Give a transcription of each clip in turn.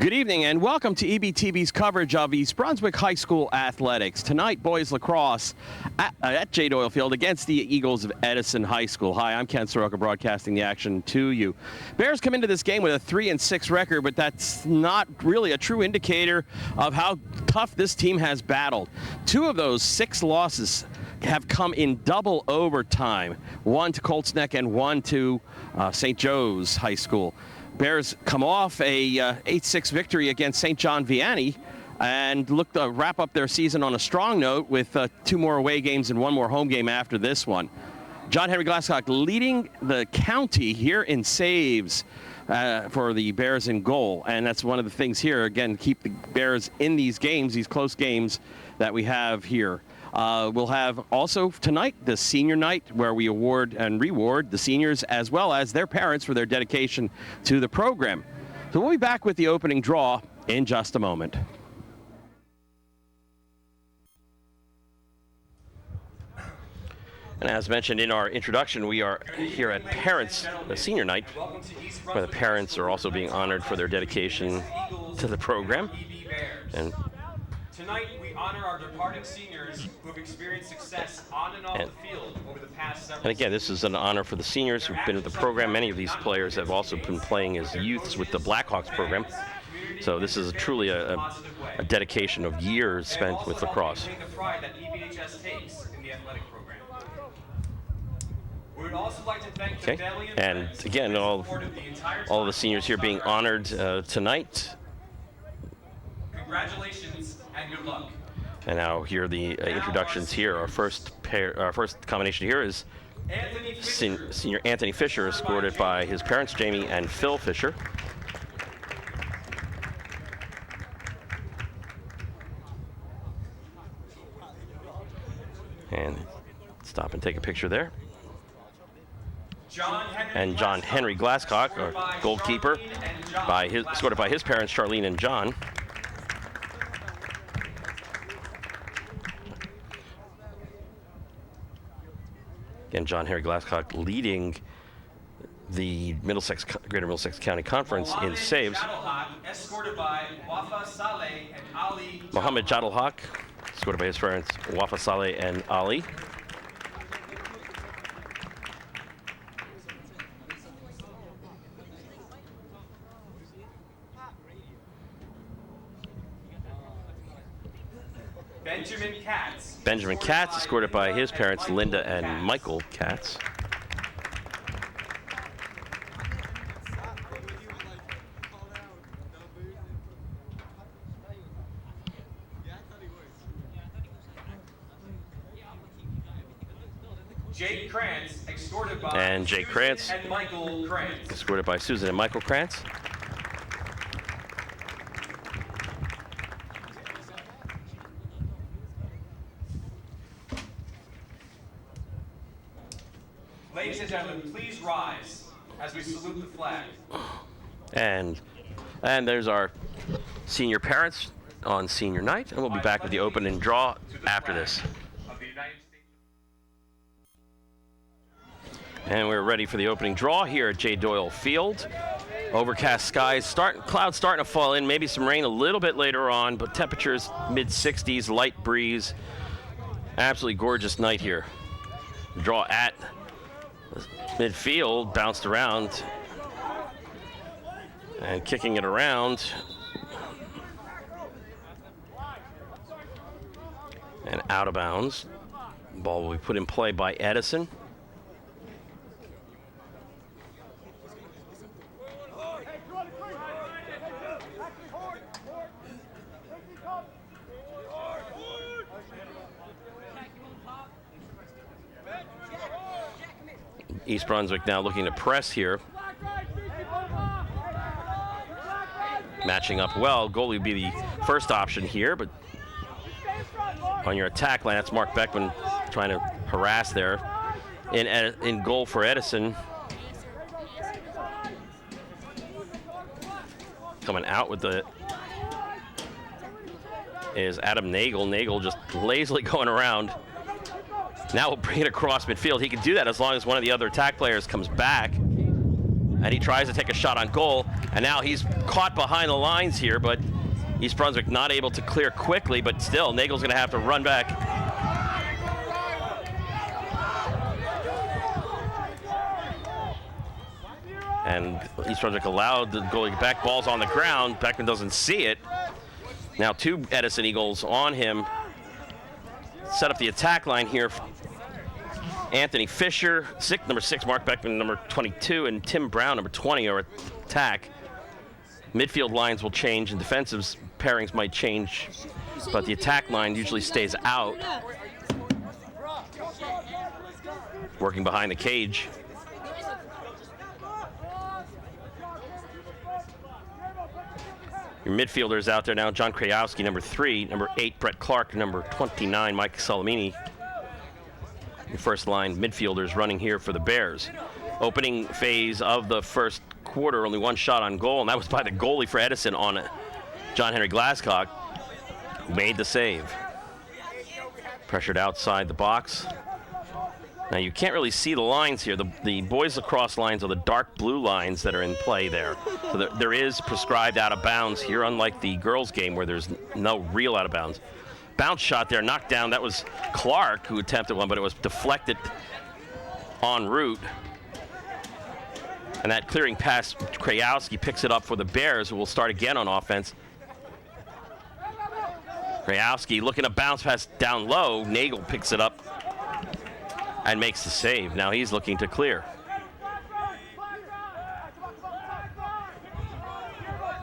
Good evening and welcome to EBTV's coverage of East Brunswick High School athletics. Tonight, boys lacrosse at J. Doyle Field against the Eagles of Edison High School. Hi, I'm Ken Saroka broadcasting the action to you. Bears come into this game with a 3-6 record, but that's not really a true indicator of how tough this team has battled. 2 of those 6 losses have come in double overtime, 1 to Colts Neck and 1 to St. Joe's High School. Bears come off a 8-6 victory against St. John Vianney and look to wrap up their season on a strong note with 2 more away games and 1 more home game after this one. John Henry Glasscock leading the county here in saves for the Bears in goal, and that's one of the things here. Again, keep the Bears in these games, these close games that we have here. We'll have also tonight the senior night where we award and reward the seniors as well as their parents for their dedication to the program. So we'll be back with the opening draw in just a moment. And as mentioned in our introduction, we are here at Parents, the senior night, where the parents are also being honored for their dedication to the program. And tonight, we honor our departing seniors who have experienced success on and off the field over the past several And again, this is an honor for the seniors who've been with the program. Many of these players have also been playing as youths with the Blackhawks program. So this is truly a dedication of years spent with lacrosse. The pride that EBHS takes in the athletic program. We would also like to thank the Valley And again, all of the seniors here being honored tonight. Congratulations and good luck. And now here are the introductions here. Our first combination here is senior Anthony Fisher, escorted by his parents, Jamie and Phil Fisher. And stop and take a picture there. And John Henry Glasscock, our goalkeeper, escorted by his parents, Charlene and John. Again, John Henry Glasscock leading the Greater Middlesex County Conference in saves. Mohammed Jadalhaq, escorted by his parents, Wafa Saleh and Ali. Benjamin Katz, escorted by his parents, Linda and Michael Katz. Jake Krantz, escorted by and Jake Krantz, and Michael Krantz. Escorted by Susan and Michael Krantz. Ladies and gentlemen, please rise as we salute the flag. And there's our senior parents on senior night, and we'll be back with the open and draw after this. And we're ready for the opening draw here at J. Doyle Field. Overcast skies, clouds starting to fall in, maybe some rain a little bit later on, but temperatures mid-60s, light breeze. Absolutely gorgeous night here. Draw at midfield, bounced around, and kicking it around. And out of bounds. Ball will be put in play by Edison. East Brunswick now looking to press here. Matching up well. Goalie would be the first option here, but on your attack line, that's Mark Beckman trying to harass there. In goal for Edison. Coming out with is Adam Nagel. Nagel just lazily going around. Now we'll bring it across midfield. He can do that as long as one of the other attack players comes back. And he tries to take a shot on goal, and now he's caught behind the lines here, but East Brunswick not able to clear quickly, but still, Nagel's going to have to run back. And East Brunswick allowed the goalie back. Ball's on the ground. Beckman doesn't see it. Now 2 Edison Eagles on him. Set up the attack line here. Anthony Fisher, number 6, Mark Beckman, number 22, and Tim Brown, number 20, are attack. Midfield lines will change, and defensive pairings might change, but the attack line usually stays out. Working behind the cage. Your midfielders out there now, John Krajewski, number 3, number 8, Brett Clark, number 29, Mike Salamini. Your first line midfielders running here for the Bears. Opening phase of the first quarter, only 1 shot on goal, and that was by the goalie for Edison on John Henry Glasscock, who made the save. Pressured outside the box. Now you can't really see the lines here. The boys lacrosse lines are the dark blue lines that are in play there. So there is prescribed out of bounds here, unlike the girls game where there's no real out of bounds. Bounce shot there, knocked down. That was Clark who attempted one, but it was deflected en route. And that clearing pass, Krajewski picks it up for the Bears, who will start again on offense. Krajewski looking to bounce pass down low. Nagel picks it up and makes the save. Now he's looking to clear.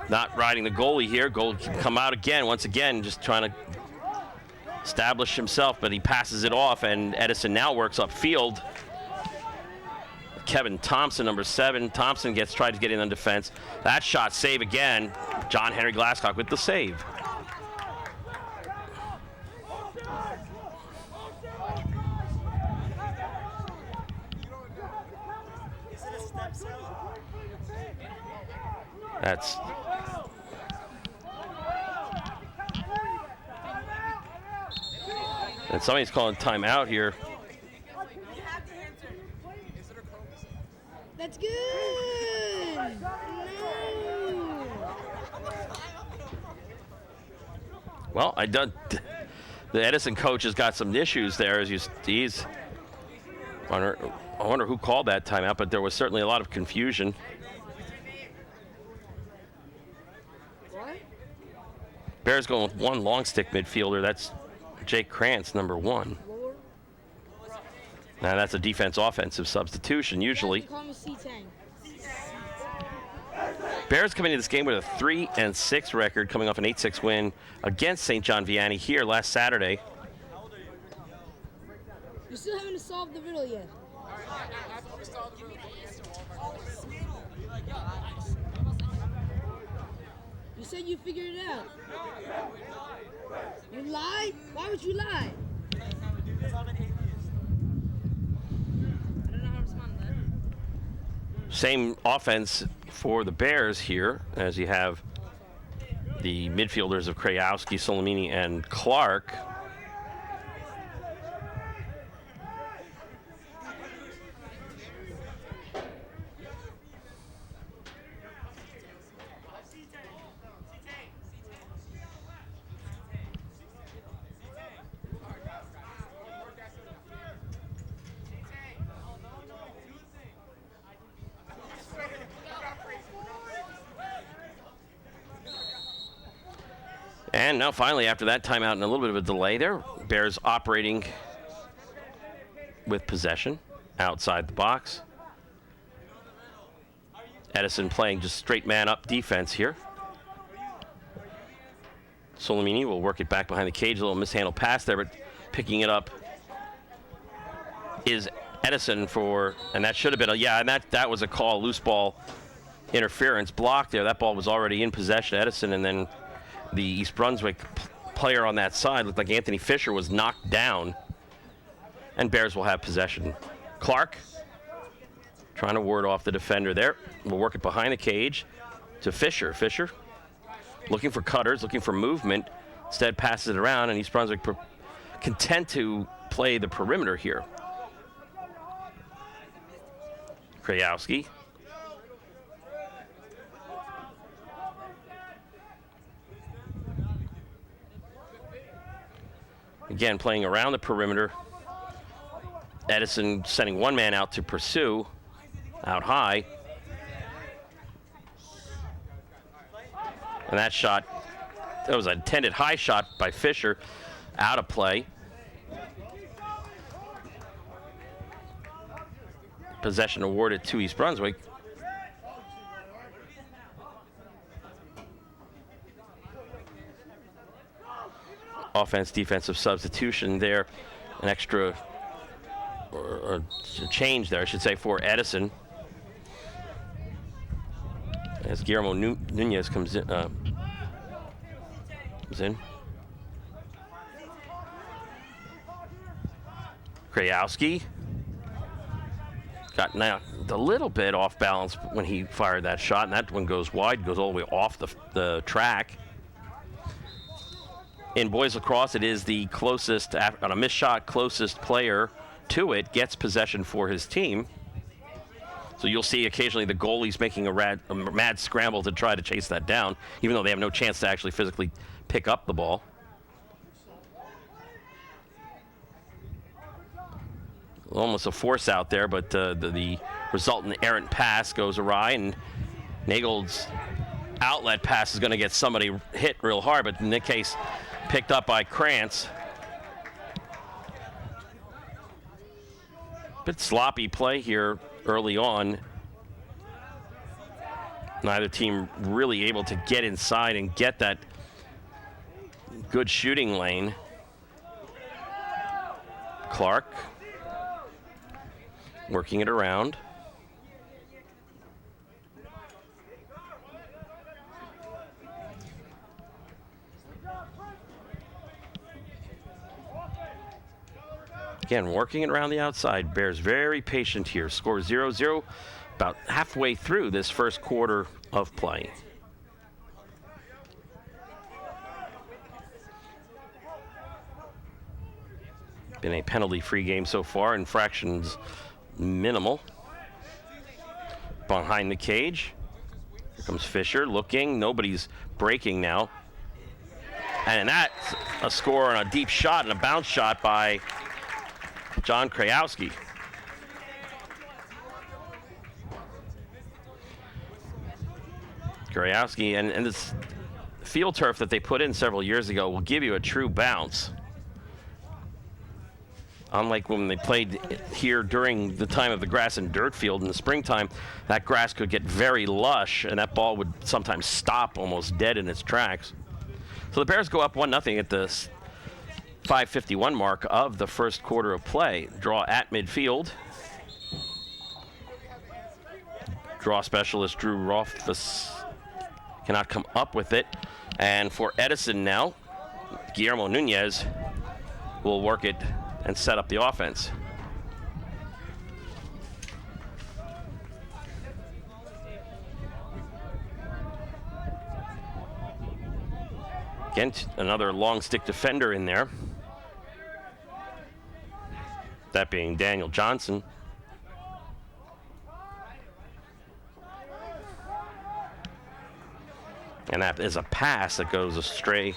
Not riding the goalie here. Goalie can come out again, once again, just trying to establish himself, but he passes it off, and Edison now works upfield. Kevin Thompson, number 7. Thompson tried to get in on defense. That shot, save again. John Henry Glasscock with the save. That's and somebody's calling timeout here. That's good. No. Well, the Edison coach has got some issues there. I wonder who called that timeout, but there was certainly a lot of confusion. Bears going with 1 long stick midfielder. That's Jake Krantz, number 1. Now that's a defense-offensive substitution usually. Bears coming into this game with a 3-6 record, coming off an 8-6 win against St. John Vianney here last Saturday. You still haven't solved the riddle yet. You said you figured it out. You lied? Why would you lie? Because I'm an atheist. I don't know how to respond to that. Same offense for the Bears here, as you have the midfielders of Krajewski, Solimini, and Clark. And now finally, after that timeout and a little bit of a delay there, Bears operating with possession outside the box. Edison playing just straight man-up defense here. Solimini will work it back behind the cage. A little mishandled pass there, but picking it up is Edison and that should have been and that was a call, loose ball interference blocked there. That ball was already in possession of Edison, and then the East Brunswick player on that side looked like Anthony Fisher was knocked down, and Bears will have possession. Clark trying to ward off the defender there. We'll work it behind the cage to Fisher. Fisher looking for cutters, looking for movement. Instead passes it around, and East Brunswick content to play the perimeter here. Krajewski Again, playing around the perimeter. Edison sending one man out to pursue, out high. And that shot, that was an intended high shot by Fisher, out of play. Possession awarded to East Brunswick. Offense, defensive substitution there. An extra, or a change there, I should say, for Edison. As Guillermo Nunez comes in. Krajewski got now a little bit off balance when he fired that shot, and that one goes wide, goes all the way off the track. In boys lacrosse, it is the closest, on a missed shot, closest player to it gets possession for his team. So you'll see occasionally the goalies making a mad scramble to try to chase that down, even though they have no chance to actually physically pick up the ball. Almost a force out there, but the resultant errant pass goes awry, and Nagel's outlet pass is going to get somebody hit real hard, but in this case, picked up by Krantz. Bit sloppy play here early on. Neither team really able to get inside and get that good shooting lane. Clark working it around. Again, working it around the outside. Bears very patient here. Score 0-0, about halfway through this first quarter of play. Been a penalty-free game so far. Infractions minimal. Behind the cage. Here comes Fisher looking. Nobody's breaking now. And that's a score on a deep shot and a bounce shot by John Krajewski. Krajewski, and this field turf that they put in several years ago will give you a true bounce. Unlike when they played here during the time of the grass and dirt field in the springtime, that grass could get very lush and that ball would sometimes stop almost dead in its tracks. So the Bears go up 1-0 at the 5:51 mark of the first quarter of play. Draw at midfield. Draw specialist Drew Rothfuss cannot come up with it. And for Edison now, Guillermo Nunez will work it and set up the offense. Again, another long stick defender in there. That being Daniel Johnson. And that is a pass that goes astray.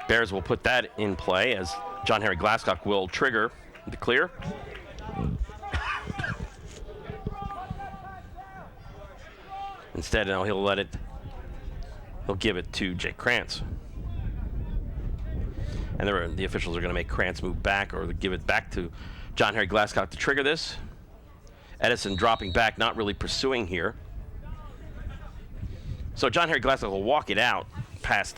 Bears will put that in play as John Henry Glasscock will trigger the clear. Instead, now he'll give it to Jake Krantz. And the officials are going to make Krantz move back or give it back to John Henry Glasscock to trigger this. Edison dropping back, not really pursuing here. So John Henry Glasscock will walk it out past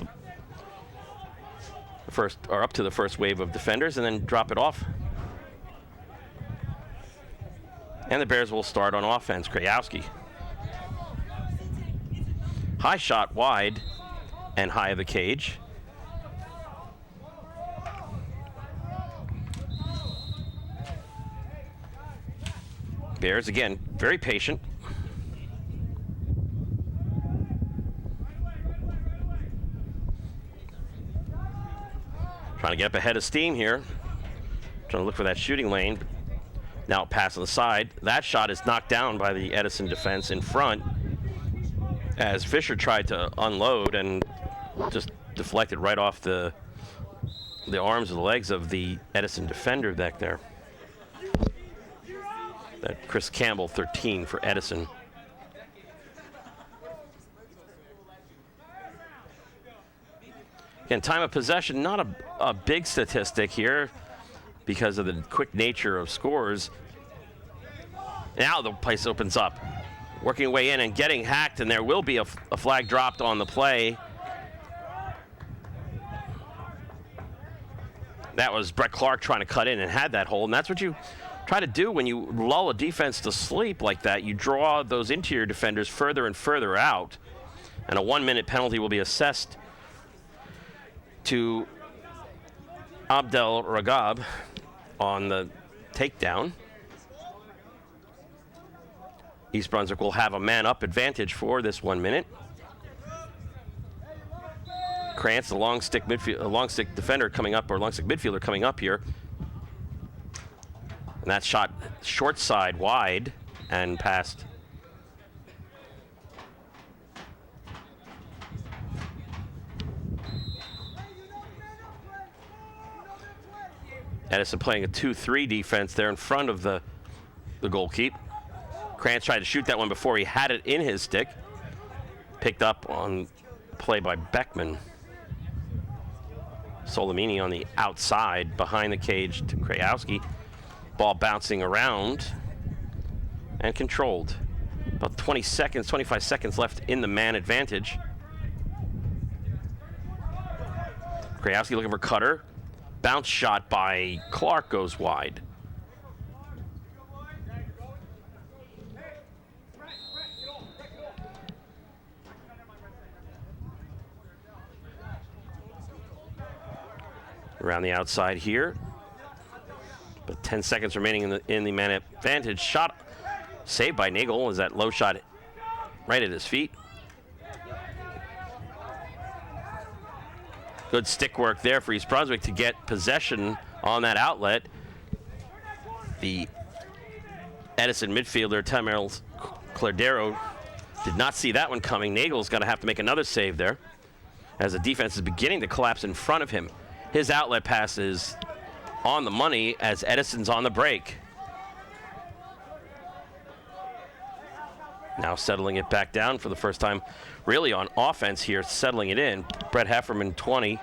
the first, or up to the first wave of defenders, and then drop it off. And the Bears will start on offense. Krajewski. High shot wide and high of the cage. Bears, again, very patient. Trying to get up ahead of steam here. Trying to look for that shooting lane. Now pass on the side. That shot is knocked down by the Edison defense in front as Fisher tried to unload and just deflected right off the the arms or the legs of the Edison defender back there. That Chris Campbell, 13 for Edison. Again, time of possession, not a big statistic here because of the quick nature of scores. Now the place opens up. Working way in and getting hacked, and there will be a flag dropped on the play. That was Brett Clark trying to cut in and had that hole, and that's what you try to do when you lull a defense to sleep like that. You draw those interior defenders further and further out, and a 1-minute penalty will be assessed to Abdel Ragab on the takedown. East Brunswick will have a man-up advantage for this 1 minute. Krantz, the long stick defender coming up, or long stick midfielder coming up here. And that shot short side wide and past. Edison playing a 2-3 defense there in front of the goalkeeper. Krantz tried to shoot that one before he had it in his stick. Picked up on play by Beckman. Solimini on the outside behind the cage to Krajewski. Ball bouncing around and controlled. About 25 seconds left in the man advantage. Krajewski looking for cutter. Bounce shot by Clark goes wide. Around the outside here, but 10 seconds remaining in the man advantage. Shot saved by Nagel. Is that low shot right at his feet? Good stick work there for East Brunswick to get possession on that outlet. The Edison midfielder, Tamil Cordero, did not see that one coming. Nagel's going to have to make another save there as the defense is beginning to collapse in front of him. His outlet pass is on the money as Edison's on the break. Now settling it back down for the first time really on offense here, settling it in. Brett Hefferman, 20.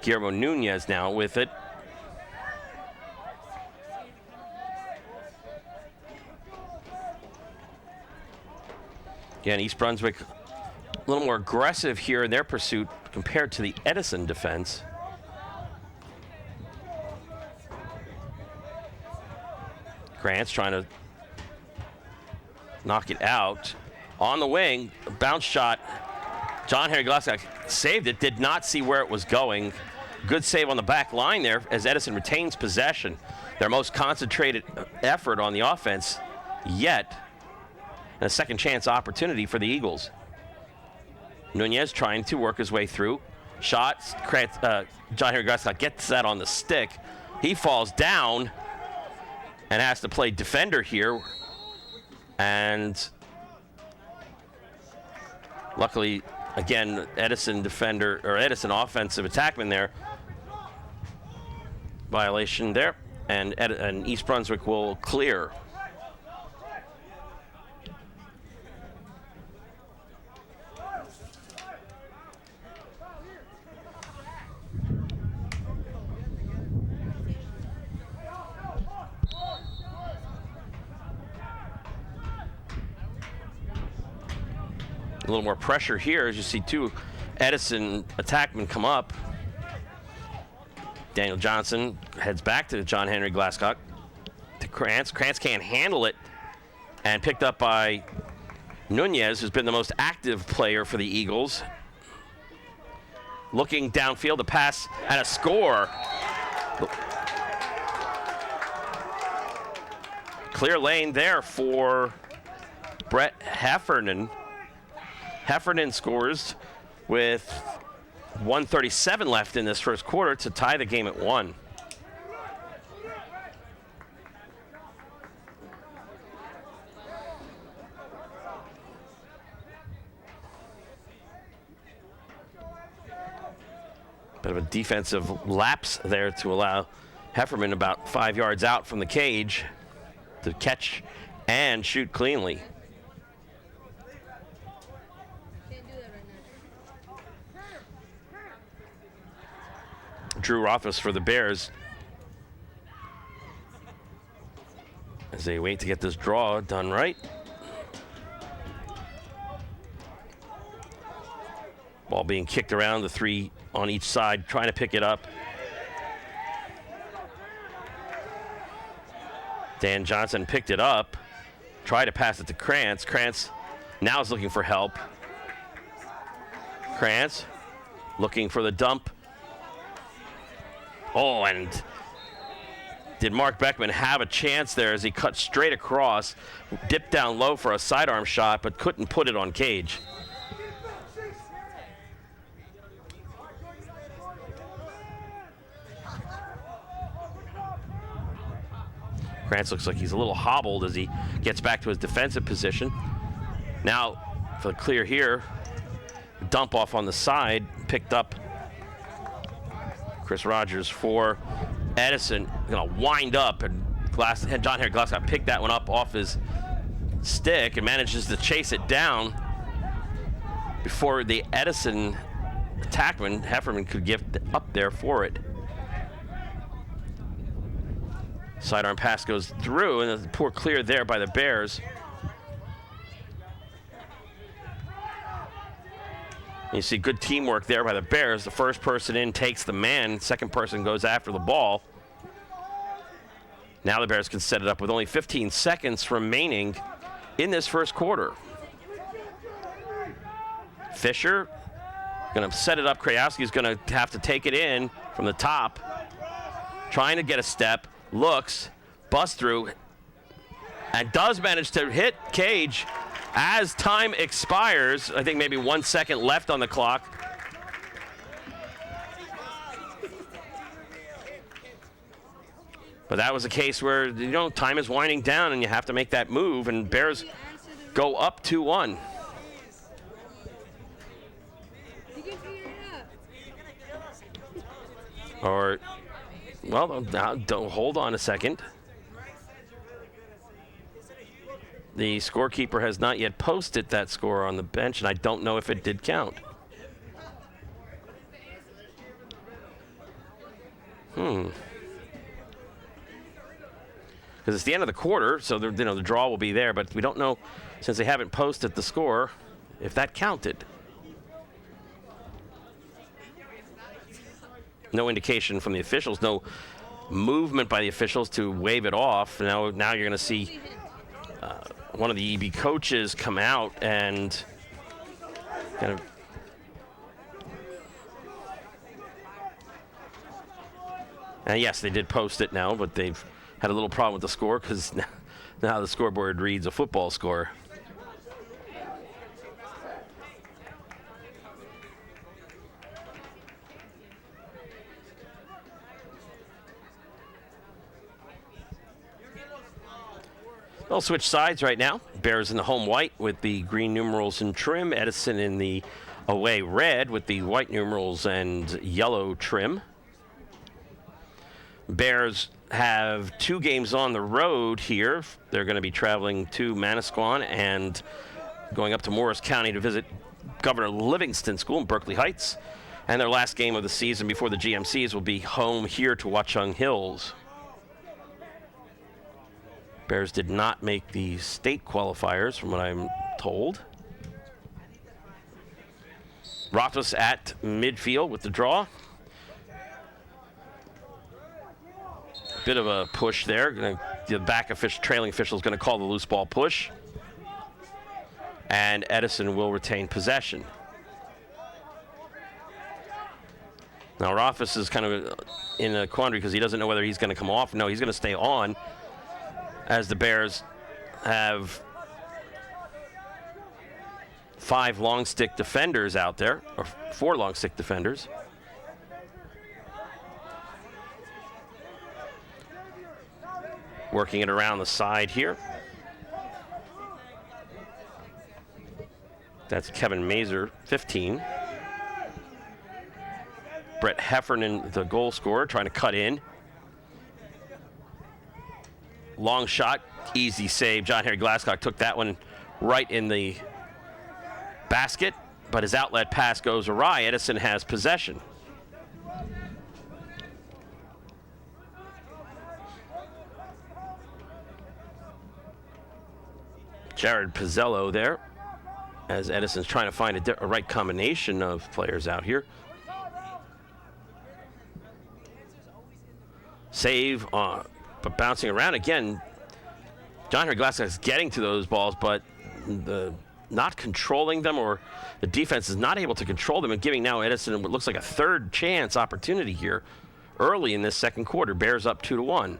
Guillermo Nunez now with it. Again, East Brunswick a little more aggressive here in their pursuit compared to the Edison defense. Grant's trying to knock it out. On the wing, bounce shot. John Henry Glasscock saved it, did not see where it was going. Good save on the back line there as Edison retains possession. Their most concentrated effort on the offense yet. And a second chance opportunity for the Eagles. Nunez trying to work his way through. Shot, John Henry Glasscock gets that on the stick. He falls down and has to play defender here. And luckily, again, Edison offensive attackman there. Violation there, and East Brunswick will clear. A little more pressure here as you see two Edison attackmen come up. Daniel Johnson heads back to John Henry Glasscock. To Krantz. Krantz can't handle it. And picked up by Nunez, who's been the most active player for the Eagles. Looking downfield, a pass and a score. Clear lane there for Brett Heffernan. Heffernan scores with 1:37 left in this first quarter to tie the game at 1. Bit of a defensive lapse there to allow Hefferman about 5 yards out from the cage to catch and shoot cleanly. Drew Rothfuss for the Bears as they wait to get this draw done right. Ball being kicked around, the three on each side, trying to pick it up. Dan Johnson picked it up, tried to pass it to Krantz. Krantz now is looking for help. Krantz looking for the dump. Oh, and did Mark Beckman have a chance there as he cut straight across, dipped down low for a sidearm shot, but couldn't put it on cage. Krantz looks like he's a little hobbled as he gets back to his defensive position. Now, for the clear here, dump off on the side, picked up Chris Rogers for Edison. Gonna wind up, and John Harry Glasscock picked that one up off his stick and manages to chase it down before the Edison attackman, Hefferman, could get up there for it. Sidearm pass goes through, and a poor clear there by the Bears. You see good teamwork there by the Bears. The first person in takes the man, second person goes after the ball. Now the Bears can set it up with only 15 seconds remaining in this first quarter. Fisher gonna set it up. Krajewski's gonna have to take it in from the top. Trying to get a step, looks, busts through, and does manage to hit cage as time expires. I think maybe 1 second left on the clock. But that was a case where, you know, time is winding down and you have to make that move, and Bears go up 2-1. Or, well, don't hold on a second. The scorekeeper has not yet posted that score on the bench, and I don't know if it did count. Because it's the end of the quarter, so the draw will be there, but we don't know, since they haven't posted the score, if that counted. No indication from the officials, no movement by the officials to wave it off. Now you're going to see one of the EB coaches come out and kind of yes, they did post it now, but they've had a little problem with the score because now the scoreboard reads a football score. They'll switch sides right now. Bears in the home white with the green numerals and trim. Edison in the away red with the white numerals and yellow trim. Bears have 2 games on the road here. They're going to be traveling to Manasquan and going up to Morris County to visit Governor Livingston School in Berkeley Heights. And their last game of the season before the GMCs will be home here to Watchung Hills. Bears did not make the state qualifiers, from what I'm told. Rothfuss at midfield with the draw. Bit of a push there. The back official, trailing official, is going to call the loose ball push. And Edison will retain possession. Now Rothfuss is kind of in a quandary because he doesn't know whether he's going to come off. No, he's going to stay on, as the Bears have 5 long stick defenders out there, or 4 long stick defenders. Working it around the side here. That's Kevin Mazer, 15. Brett Heffernan, the goal scorer, trying to cut in. Long shot, easy save. John Henry Glasscock took that one right in the basket, but his outlet pass goes awry. Edison has possession. Jared Pizzello there, as Edison's trying to find a right combination of players out here. Save, but bouncing around again. John Henry Glasscock is getting to those balls, but not controlling them, or the defense is not able to control them, and giving now Edison what looks like a third chance opportunity here early in this second quarter. Bears up 2-1.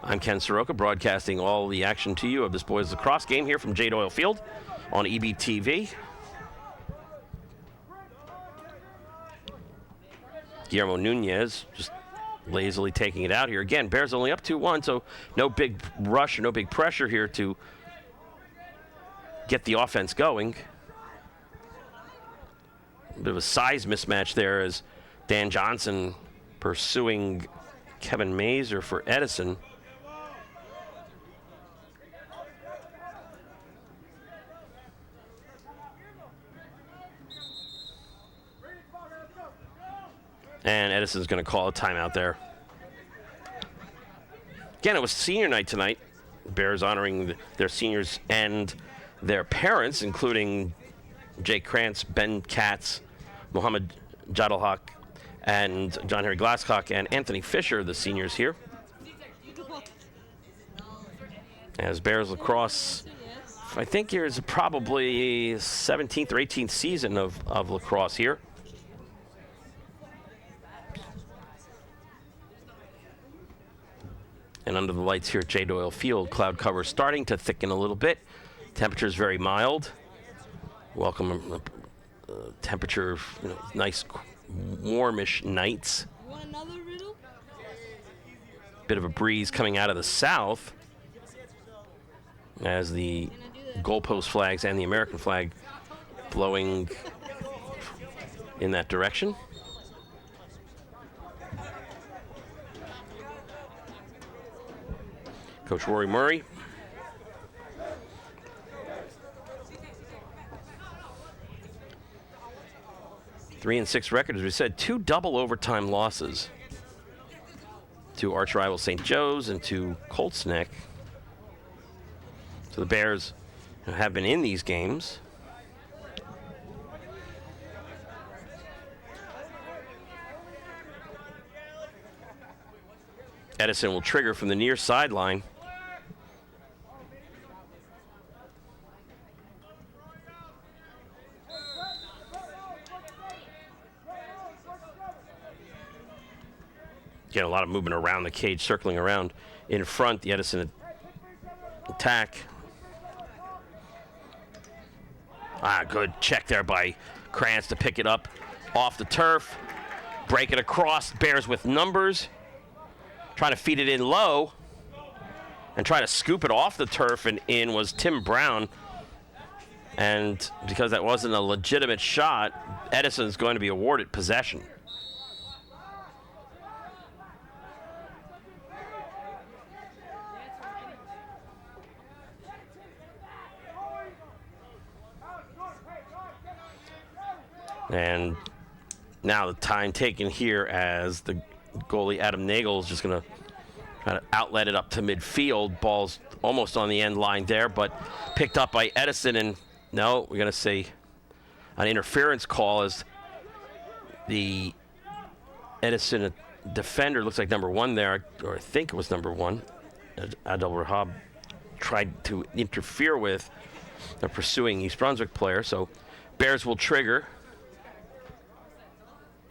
I'm Ken Saroka, broadcasting all the action to you of this boys lacrosse game here from J. Doyle Field on EBTV. Guillermo Nunez just lazily taking it out here. Again, Bears only up 2-1, so no big rush or no big pressure here to get the offense going. A bit of a size mismatch there as Dan Johnson pursuing Kevin Mazer for Edison. And Edison's going to call a timeout there. Again, it was senior night tonight. Bears honoring their seniors and their parents, including Jake Krantz, Ben Katz, Mohammed Jadalhaq, and John Henry Glasscock, and Anthony Fisher, the seniors here. As Bears lacrosse, I think here's probably 17th or 18th season of lacrosse here. And under the lights here at J. Doyle Field, cloud cover starting to thicken a little bit. Temperature's very mild. Welcome temperature, nice warmish nights. You want another riddle? Bit of a breeze coming out of the south as the goalpost flags and the American flag blowing in that direction. Coach Rory Murray. Three and 6 record, as we said, 2 double overtime losses to arch rival St. Joe's and to Colts Neck. So the Bears have been in these games. Edison will trigger from the near sideline. Get a lot of movement around the cage, circling around in front. The Edison attack. Good check there by Krantz to pick it up off the turf. Break it across. Bears with numbers. Trying to feed it in low. And try to scoop it off the turf and in was Tim Brown. And because that wasn't a legitimate shot, Edison's going to be awarded possession. And now the time taken here as the goalie Adam Nagel is just going to kind of outlet it up to midfield. Ball's almost on the end line there, but picked up by Edison. And no, we're going to say an interference call as the Edison defender, looks like number 1 there, or I think it was number 1. Adel Rahab tried to interfere with the pursuing East Brunswick player. So Bears will trigger.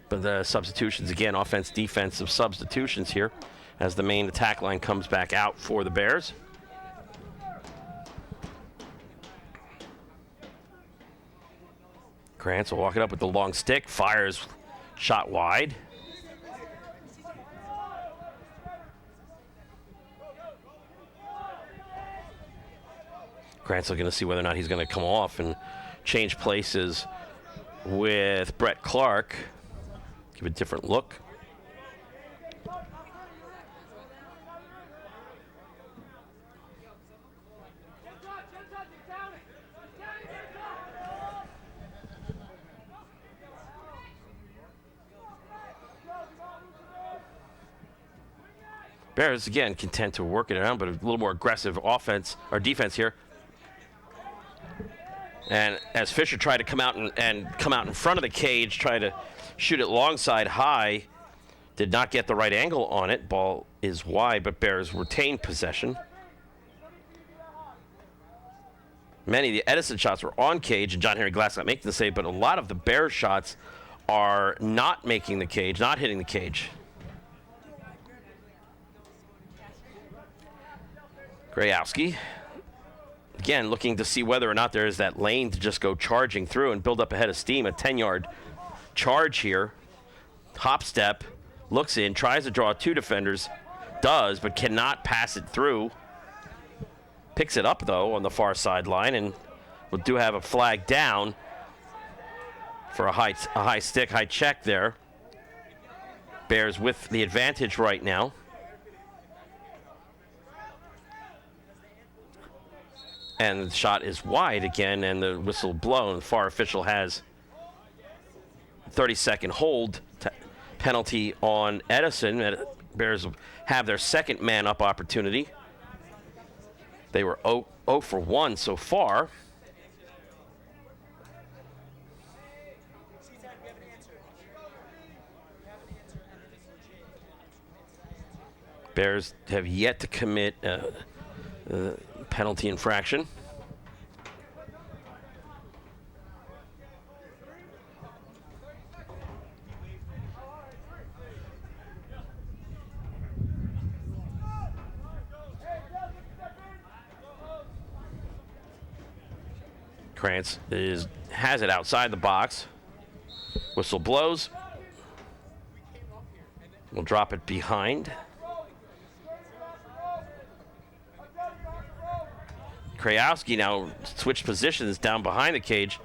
But the substitutions, again, offense, defensive substitutions here as the main attack line comes back out for the Bears. Krantz will walk it up with the long stick, fires, shot wide. Krantz looking to see whether or not he's going to come off and change places with Brett Clark. Give a different look. Bears, again, content to work it around, but a little more aggressive offense or defense here. And as Fisher tried to come out and come out in front of the cage, try to shoot it long side high, did not get the right angle on it. Ball is wide, but Bears retain possession. Many of the Edison shots were on cage, and John Henry Glass not making the save, but a lot of the Bears shots are not making the cage, not hitting the cage. Grayowski, again, looking to see whether or not there is that lane to just go charging through and build up a head of steam. A 10-yard charge here. Hop step, looks in, tries to draw two defenders, does, but cannot pass it through. Picks it up, though, on the far sideline, and we do have a flag down for a high stick, high check there. Bears with the advantage right now. And the shot is wide again, and the whistle blown. The far official has 30-second hold penalty on Edison. Bears have their second man-up opportunity. They were 0 for 1 so far. Bears have yet to commit penalty infraction. Krantz has it outside the box. Whistle blows. We'll drop it behind. Krayowski now switched positions down behind the cage.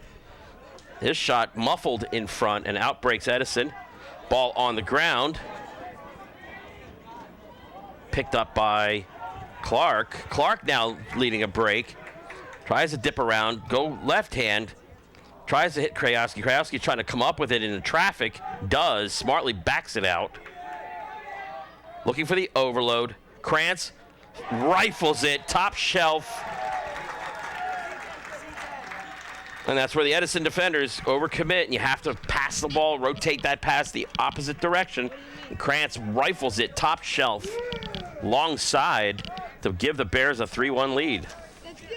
His shot muffled in front and outbreaks Edison. Ball on the ground. Picked up by Clark. Clark now leading a break. Tries to dip around, go left hand. Tries to hit Krayowski. Krayowski trying to come up with it into traffic. Does. Smartly backs it out. Looking for the overload. Krantz rifles it. Top shelf. And that's where the Edison defenders overcommit, and you have to pass the ball, rotate that pass the opposite direction. And Krantz rifles it top shelf, long side, to give the Bears a 3-1 lead. That's good.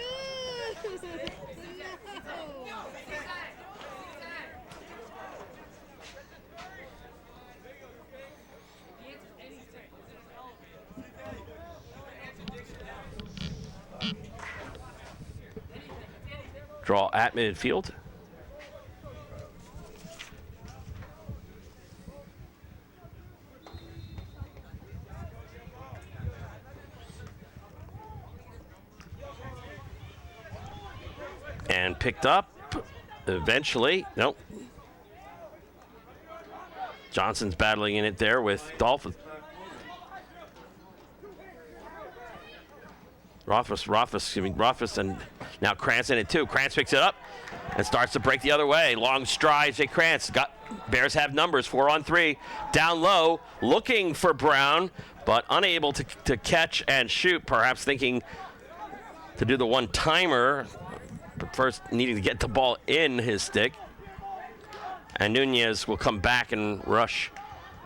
Draw at midfield. And picked up eventually. Nope. Johnson's battling in it there with Dolphins. Rothfuss, and now Krantz in it too. Krantz picks it up and starts to break the other way. Long strides, Jay Krantz. Bears have numbers, 4-on-3. Down low, looking for Brown, but unable to catch and shoot, perhaps thinking to do the one-timer, but first needing to get the ball in his stick. And Nunez will come back and rush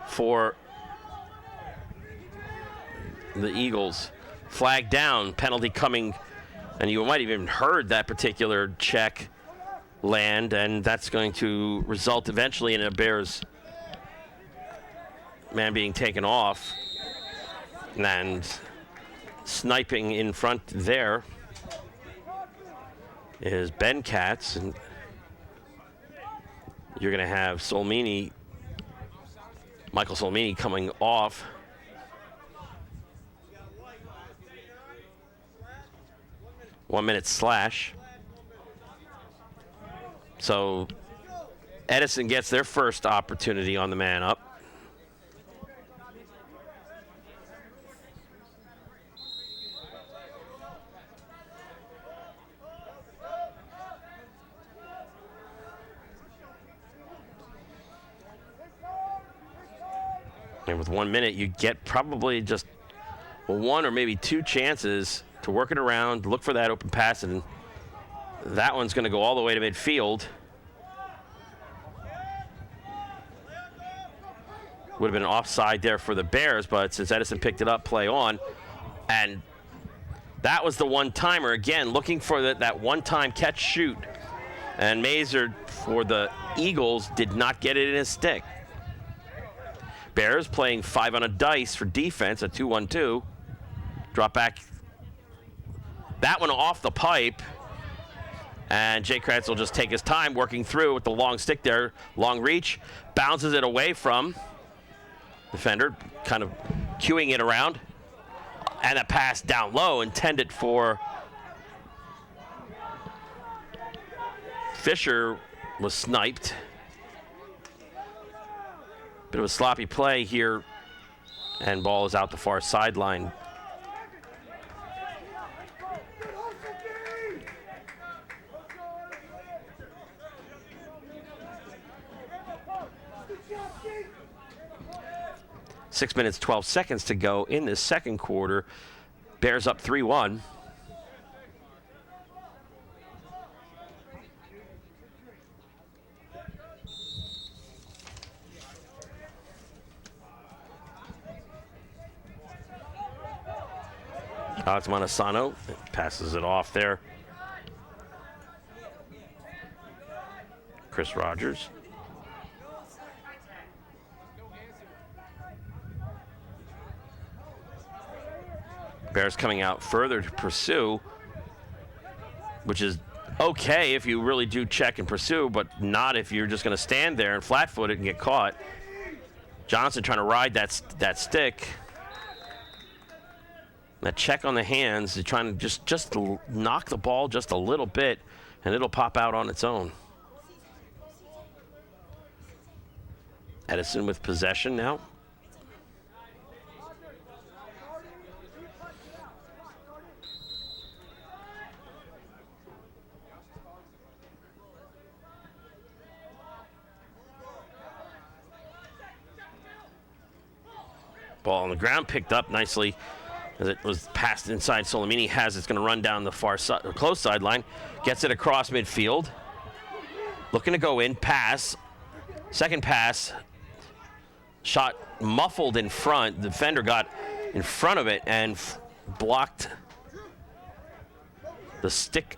for the Eagles. Flag down, penalty coming, and you might have even heard that particular check land, and that's going to result eventually in a Bears man being taken off. And sniping in front there is Ben Katz, and you're going to have Michael Solmini coming off. .1 minute slash. So Edison gets their first opportunity on the man up. And with 1 minute, you get probably just one or maybe two chances to work it around, look for that open pass, and that one's going to go all the way to midfield. Would have been an offside there for the Bears, but since Edison picked it up, play on. And that was the one-timer. Again, looking for that one-time catch shoot. And Mazer for the Eagles did not get it in his stick. Bears playing 5 on a dice for defense, a 2-1-2. Drop back. That one off the pipe. And Jay Kratz will just take his time working through with the long stick there. Long reach. Bounces it away from defender, kind of cueing it around. And a pass down low intended for Fisher was sniped. Bit of a sloppy play here, and ball is out the far sideline. Six minutes, 12 seconds to go in this second quarter. Bears up 3-1. Alex Montesano passes it off there. Chris Rogers. Bears coming out further to pursue, which is okay if you really do check and pursue, but not if you're just going to stand there and flat-foot it and get caught. Johnson trying to ride that stick. That check on the hands, is trying to just knock the ball just a little bit, and it'll pop out on its own. Edison with possession now. Ball on the ground, picked up nicely as it was passed inside. Solimini has it's going to run down the far side, close sideline, gets it across midfield. Looking to go in, pass, second pass, shot muffled in front. The defender got in front of it and blocked the stick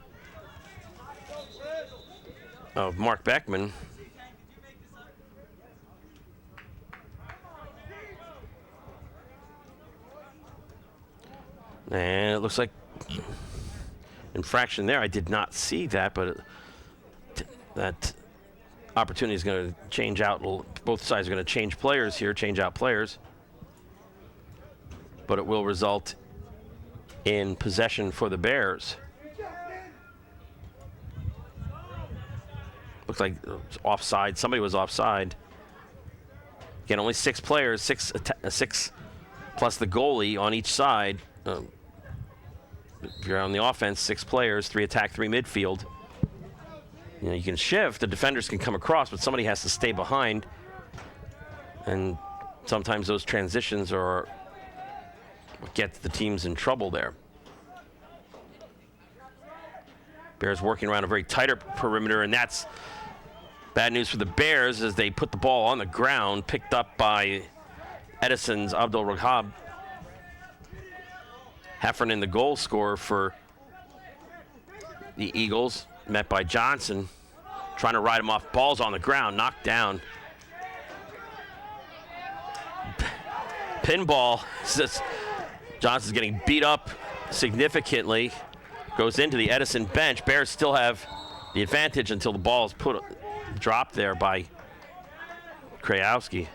of Mark Beckman. And it looks like infraction there. I did not see that, but that opportunity is going to change out. Both sides are going to change players here, change out players. But it will result in possession for the Bears. Looks like it was offside. Somebody was offside. Again, only 6 players, six plus the goalie on each side. If you're on the offense, 6 players, 3 attack, 3 midfield. You know, you can shift, the defenders can come across, but somebody has to stay behind. And sometimes those transitions are what gets the teams in trouble there. Bears working around a very tighter perimeter, and that's bad news for the Bears as they put the ball on the ground, picked up by Edison's Abdul Rahab. Heffernan, the goal scorer for the Eagles, met by Johnson, trying to ride him off. Ball's on the ground, knocked down. Pinball. Johnson's getting beat up significantly. Goes into the Edison bench. Bears still have the advantage until the ball is dropped there by Krajewski.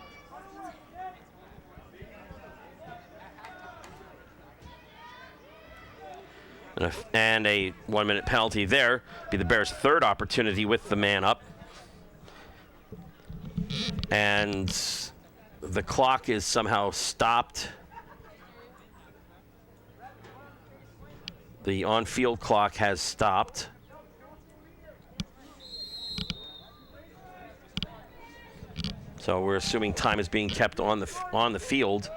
And a 1-minute penalty there. Be the Bears' third opportunity with the man up. And the clock is somehow stopped. The on-field clock has stopped. So we're assuming time is being kept on the field.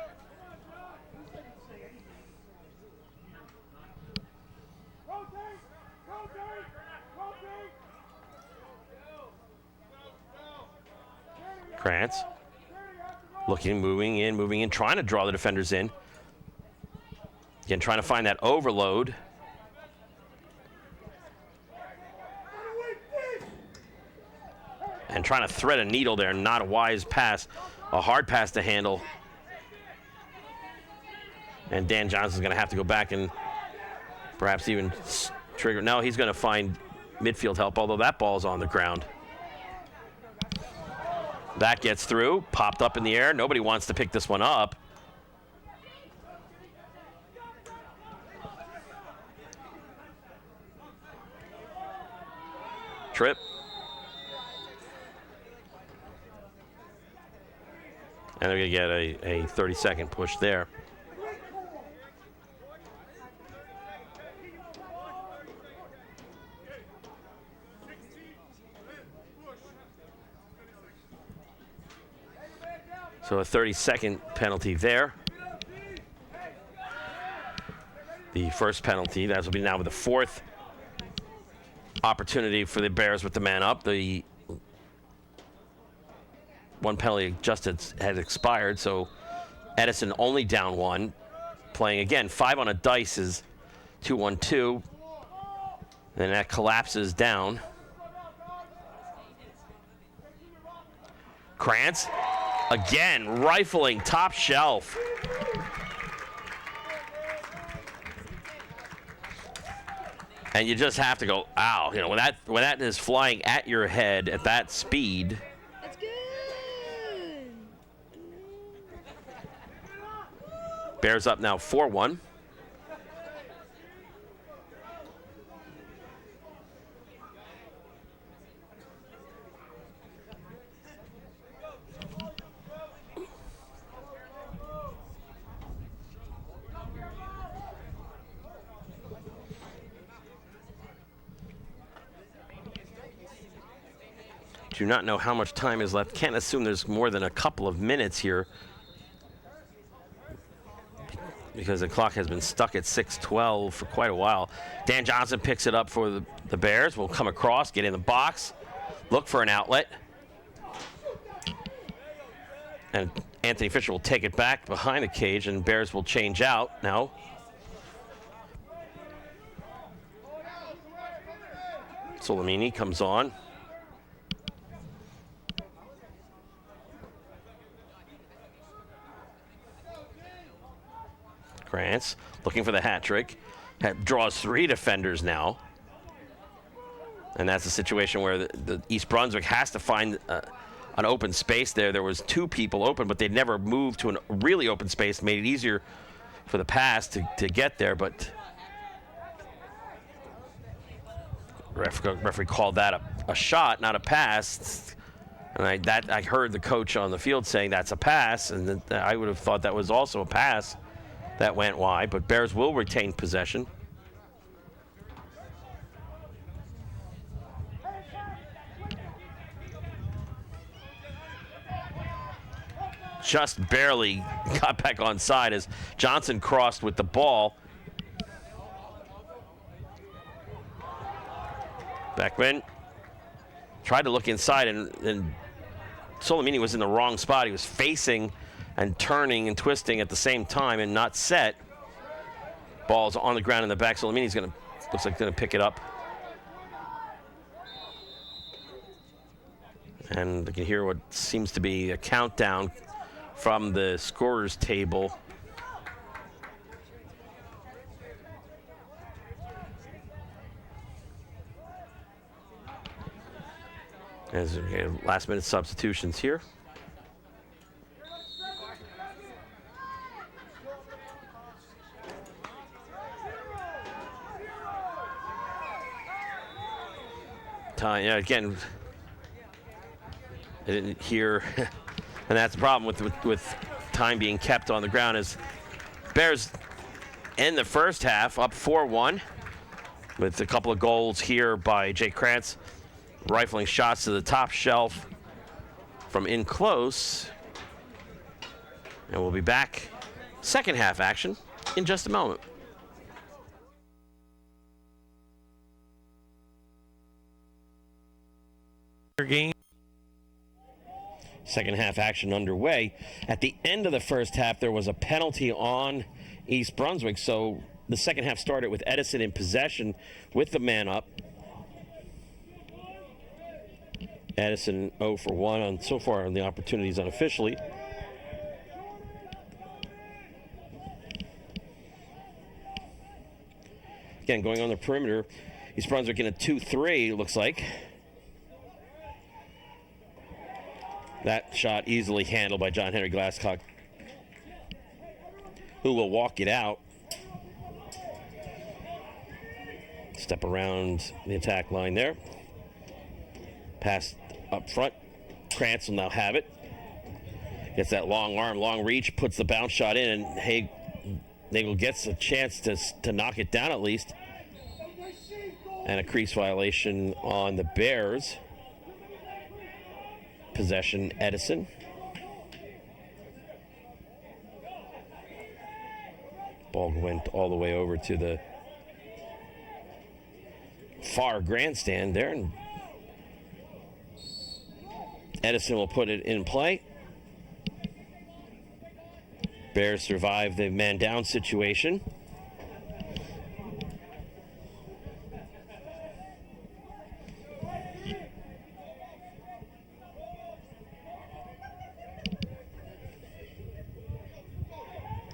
Krantz looking, moving in, trying to draw the defenders in. Again, trying to find that overload. And trying to thread a needle there, not a wise pass. A hard pass to handle. And Dan Johnson's going to have to go back and perhaps even trigger. No, he's going to find midfield help, although that ball's on the ground. That gets through, popped up in the air. Nobody wants to pick this one up. Trip. And they're going to get a 30-second push there. So a 30-second penalty there. The first penalty, that will be now with the fourth opportunity for the Bears with the man up. The one penalty just had expired, so Edison only down one. Playing again, 5 on a dice is 2-1-2. And that collapses down. Krantz. Again, rifling top shelf. And you just have to go, ow. You know, when that is flying at your head at that speed. That's good. Bears up now 4-1. Do not know how much time is left. Can't assume there's more than a couple of minutes here because the clock has been stuck at 6:12 for quite a while. Dan Johnson picks it up for the Bears. Will come across, get in the box, look for an outlet. And Anthony Fisher will take it back behind the cage, and Bears will change out now. Solimini comes on. Krantz looking for the hat trick. Draws 3 defenders now. And that's a situation where the East Brunswick has to find an open space there. There was 2 people open, but they never moved to a really open space. Made it easier for the pass to get there, but referee called that a shot, not a pass. And I heard the coach on the field saying that's a pass, and I would have thought that was also a pass. That went wide, but Bears will retain possession. Just barely got back on side as Johnson crossed with the ball. Beckman tried to look inside, and Solimini was in the wrong spot. He was facing and turning and twisting at the same time and not set. Ball's on the ground in the back. Solimini's looks like gonna pick it up. And you can hear what seems to be a countdown from the scorer's table. As last minute substitutions here. Yeah, again, I didn't hear And that's the problem with time being kept on the ground is Bears in the first half up 4-1 with a couple of goals here by Jay Krantz, rifling shots to the top shelf from in close. And we'll be back second half action in just a moment. Game. Second half action underway. At the end of the first half, there was a penalty on East Brunswick, so the second half started with Edison in possession with the man up. Edison 0 for 1 on so far on the opportunities unofficially. Again, going on the perimeter, East Brunswick in a 2-3, it looks like. That shot easily handled by John Henry Glasscock, who will walk it out. Step around the attack line there. Pass up front. Krantz will now have it. Gets that long arm, long reach, puts the bounce shot in, and Nagel gets a chance to knock it down at least. And a crease violation on the Bears. Possession, Edison. Ball went all the way over to the far grandstand there, and Edison will put it in play. Bears survive the man down situation.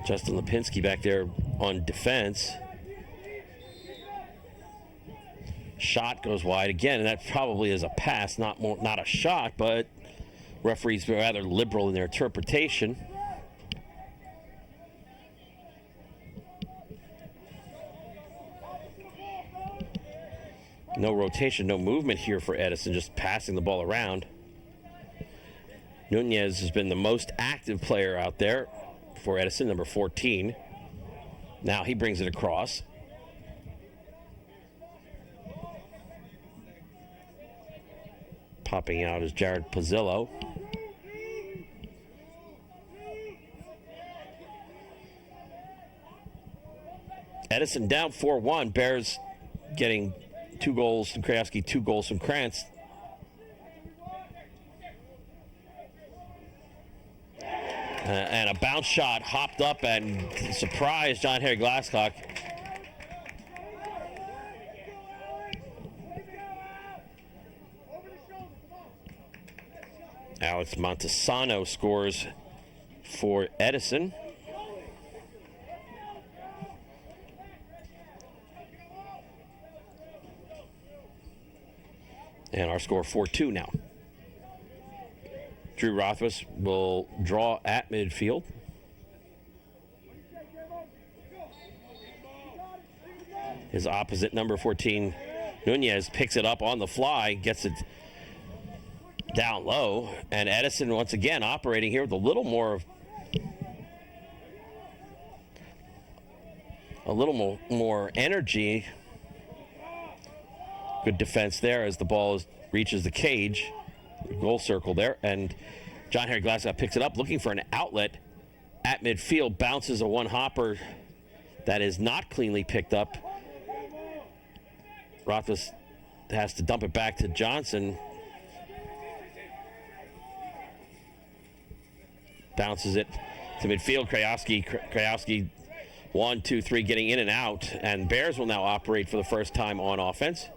Justin Lipinski back there on defense. Shot goes wide again, and that probably is a pass, not a shot, but referees were rather liberal in their interpretation. No rotation, no movement here for Edison, just passing the ball around. Nunez has been the most active player out there for Edison, number 14. Now he brings it across. Popping out is Jared Pizzillo. Edison down 4-1. Bears getting 2 goals from Krajewski, 2 goals from Krantz. And a bounce shot hopped up and surprised John Harry Glasscock. Alex Montesano scores for Edison. And our score 4-2 now. Drew Rothfuss will draw at midfield. His opposite, number 14, Nunez, picks it up on the fly, gets it down low, and Edison once again operating here with a little more energy. Good defense there as the ball reaches the cage. Goal circle there, and John Harry Glasscock picks it up, looking for an outlet at midfield, bounces a one-hopper that is not cleanly picked up. Rothfuss has to dump it back to Johnson. Bounces it to midfield. Krajewski 1, 2, 3 getting in and out, and Bears will now operate for the first time on offense.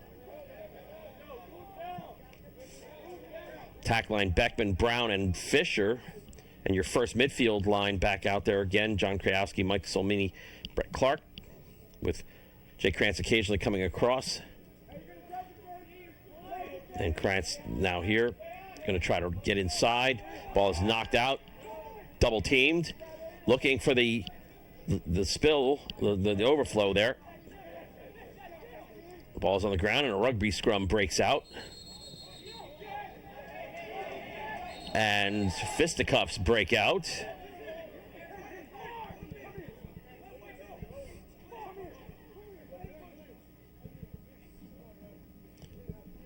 Attack line, Beckman, Brown, and Fisher. And your first midfield line back out there again. John Krajewski, Mike Solmini, Brett Clark, with Jay Krantz occasionally coming across. And Krantz now here, going to try to get inside. Ball is knocked out, double teamed, looking for the spill, the overflow there. The ball's on the ground, and a rugby scrum breaks out. And fisticuffs break out.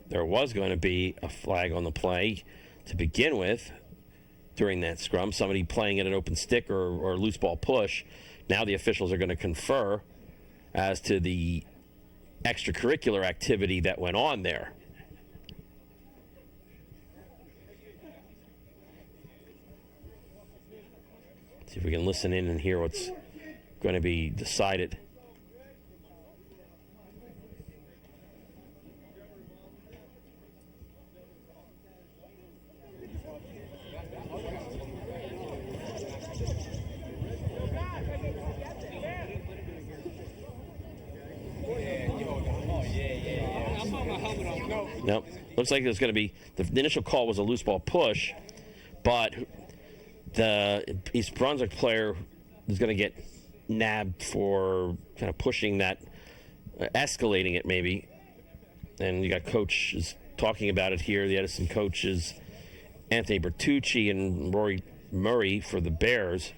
There was going to be a flag on the play to begin with during that scrum. Somebody playing at an open stick or loose ball push. Now the officials are going to confer as to the extracurricular activity that went on there. See if we can listen in and hear what's going to be decided. Nope. Looks like there's going to be the initial call was a loose ball push, but the East Brunswick player is going to get nabbed for kind of pushing that, escalating it maybe. And you got coaches talking about it here. The Edison coaches, Anthony Bertucci and Rory Murray for the Bears.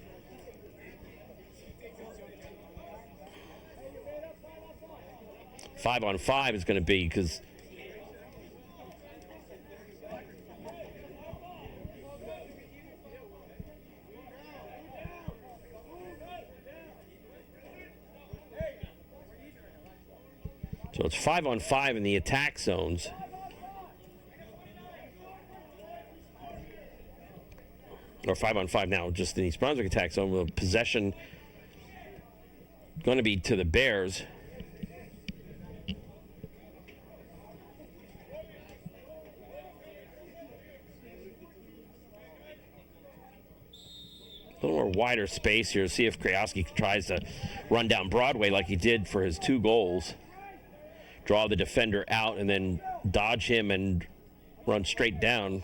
Five on five is going to be because so it's 5 on 5 in the attack zones. Or 5 on 5 now, just in the East Brunswick attack zone with possession going to be to the Bears. A little more wider space here. See if Krajewski tries to run down Broadway like he did for his 2 goals. Draw the defender out and then dodge him and run straight down.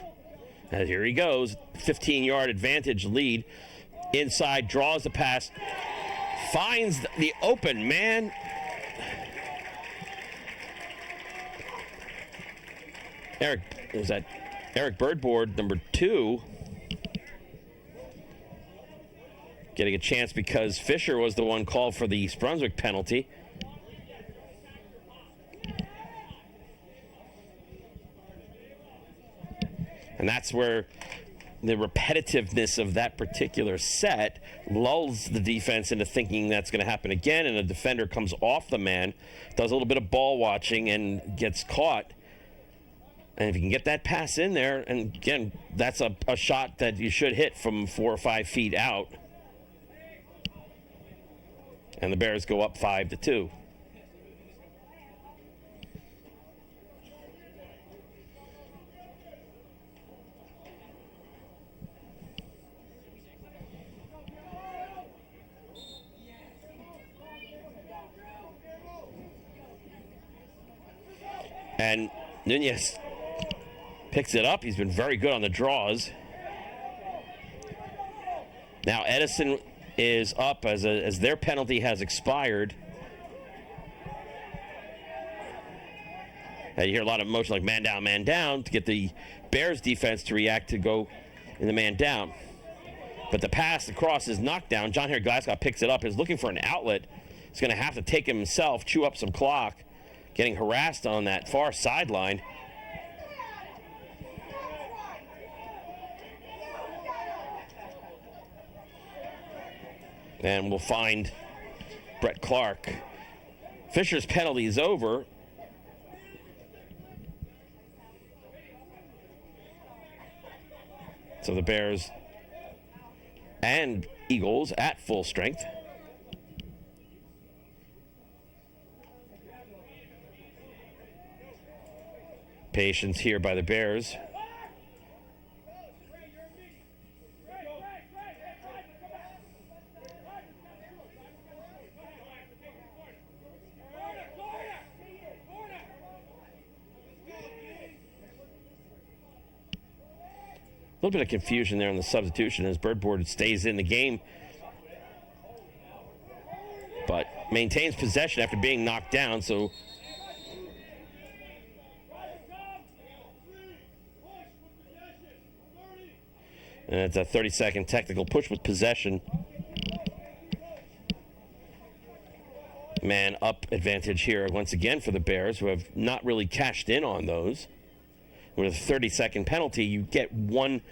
And here he goes. 15-yard advantage lead. Inside, draws the pass. Finds the open man. Eric Birdboard, number 2. Getting a chance because Fisher was the one called for the East Brunswick penalty. And that's where the repetitiveness of that particular set lulls the defense into thinking that's going to happen again, and the defender comes off the man, does a little bit of ball watching, and gets caught. And if you can get that pass in there, and again, that's a shot that you should hit from 4 or 5 feet out. And the Bears go up 5-2. And Nunez picks it up. He's been very good on the draws. Now Edison is up as their penalty has expired. And you hear a lot of motion like man down to get the Bears defense to react to go in the man down. But the pass across is knocked down. John Harry Glasgow picks it up, is looking for an outlet. He's going to have to take him himself, chew up some clock, getting harassed on that far sideline. And we'll find Brett Clark. Fisher's penalty is over. So the Bears and Eagles at full strength. Patience here by the Bears. A little bit of confusion there on the substitution as Birdboard stays in the game, but maintains possession after being knocked down. So And it's a 30-second technical push with possession. Man up advantage here once again for the Bears, who have not really cashed in on those. With a 30-second penalty, you get one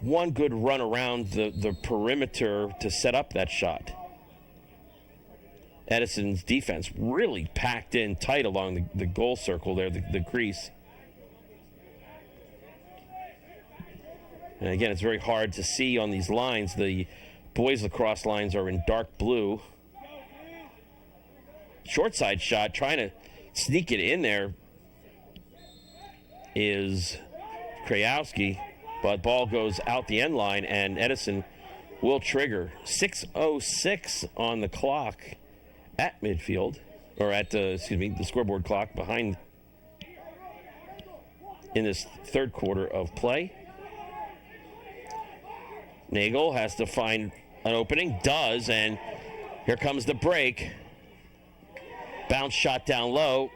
good run around the perimeter to set up that shot. Edison's defense really packed in tight along the goal circle there, the crease. And again, it's very hard to see on these lines. The boys lacrosse lines are in dark blue. Short side shot, trying to sneak it in there is Krajewski, but ball goes out the end line, and Edison will trigger. 6:06 on the clock at midfield, or at the scoreboard clock behind in this third quarter of play. Nagel has to find an opening, does, and here comes the break. Bounce shot down low.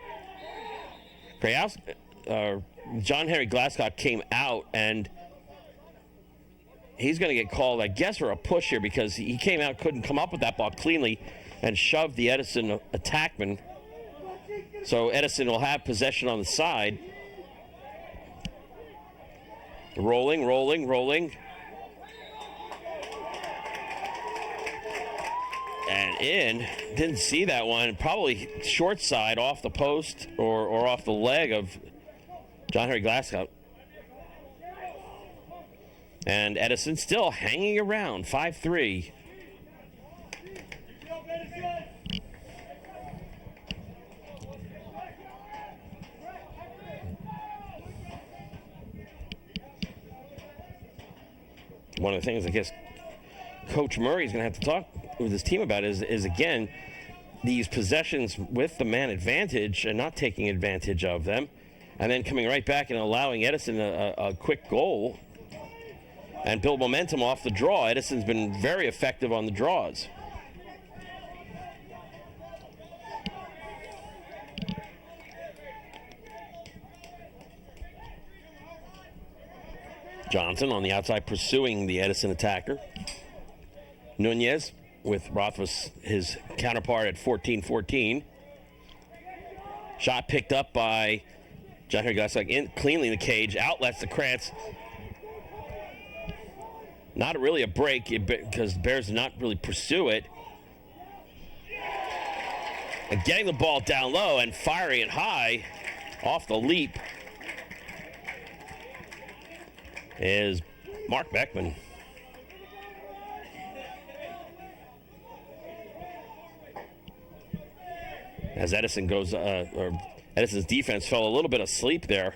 John Henry Glasscock came out, and he's going to get called, I guess, for a push here because he came out, couldn't come up with that ball cleanly, and shoved the Edison attackman. So Edison will have possession on the side. Rolling. And in. Didn't see that one. Probably short side off the post or off the leg of John Henry Glasscock. And Edison still hanging around, 5-3. One of the things I guess Coach Murray is going to have to talk with his team about is again, these possessions with the man advantage and not taking advantage of them, and then coming right back and allowing Edison a quick goal and build momentum off the draw. Edison's been very effective on the draws. Johnson on the outside pursuing the Edison attacker. Nunez with Rothfuss, his counterpart, at 14-14. Shot picked up by John Henry Glasscock in cleanly in the cage. Outlets to Krantz. Not really a break because the Bears did not really pursue it. And getting the ball down low and firing it high off the leap is Mark Beckman. As Edison goes, Edison's defense fell a little bit asleep there.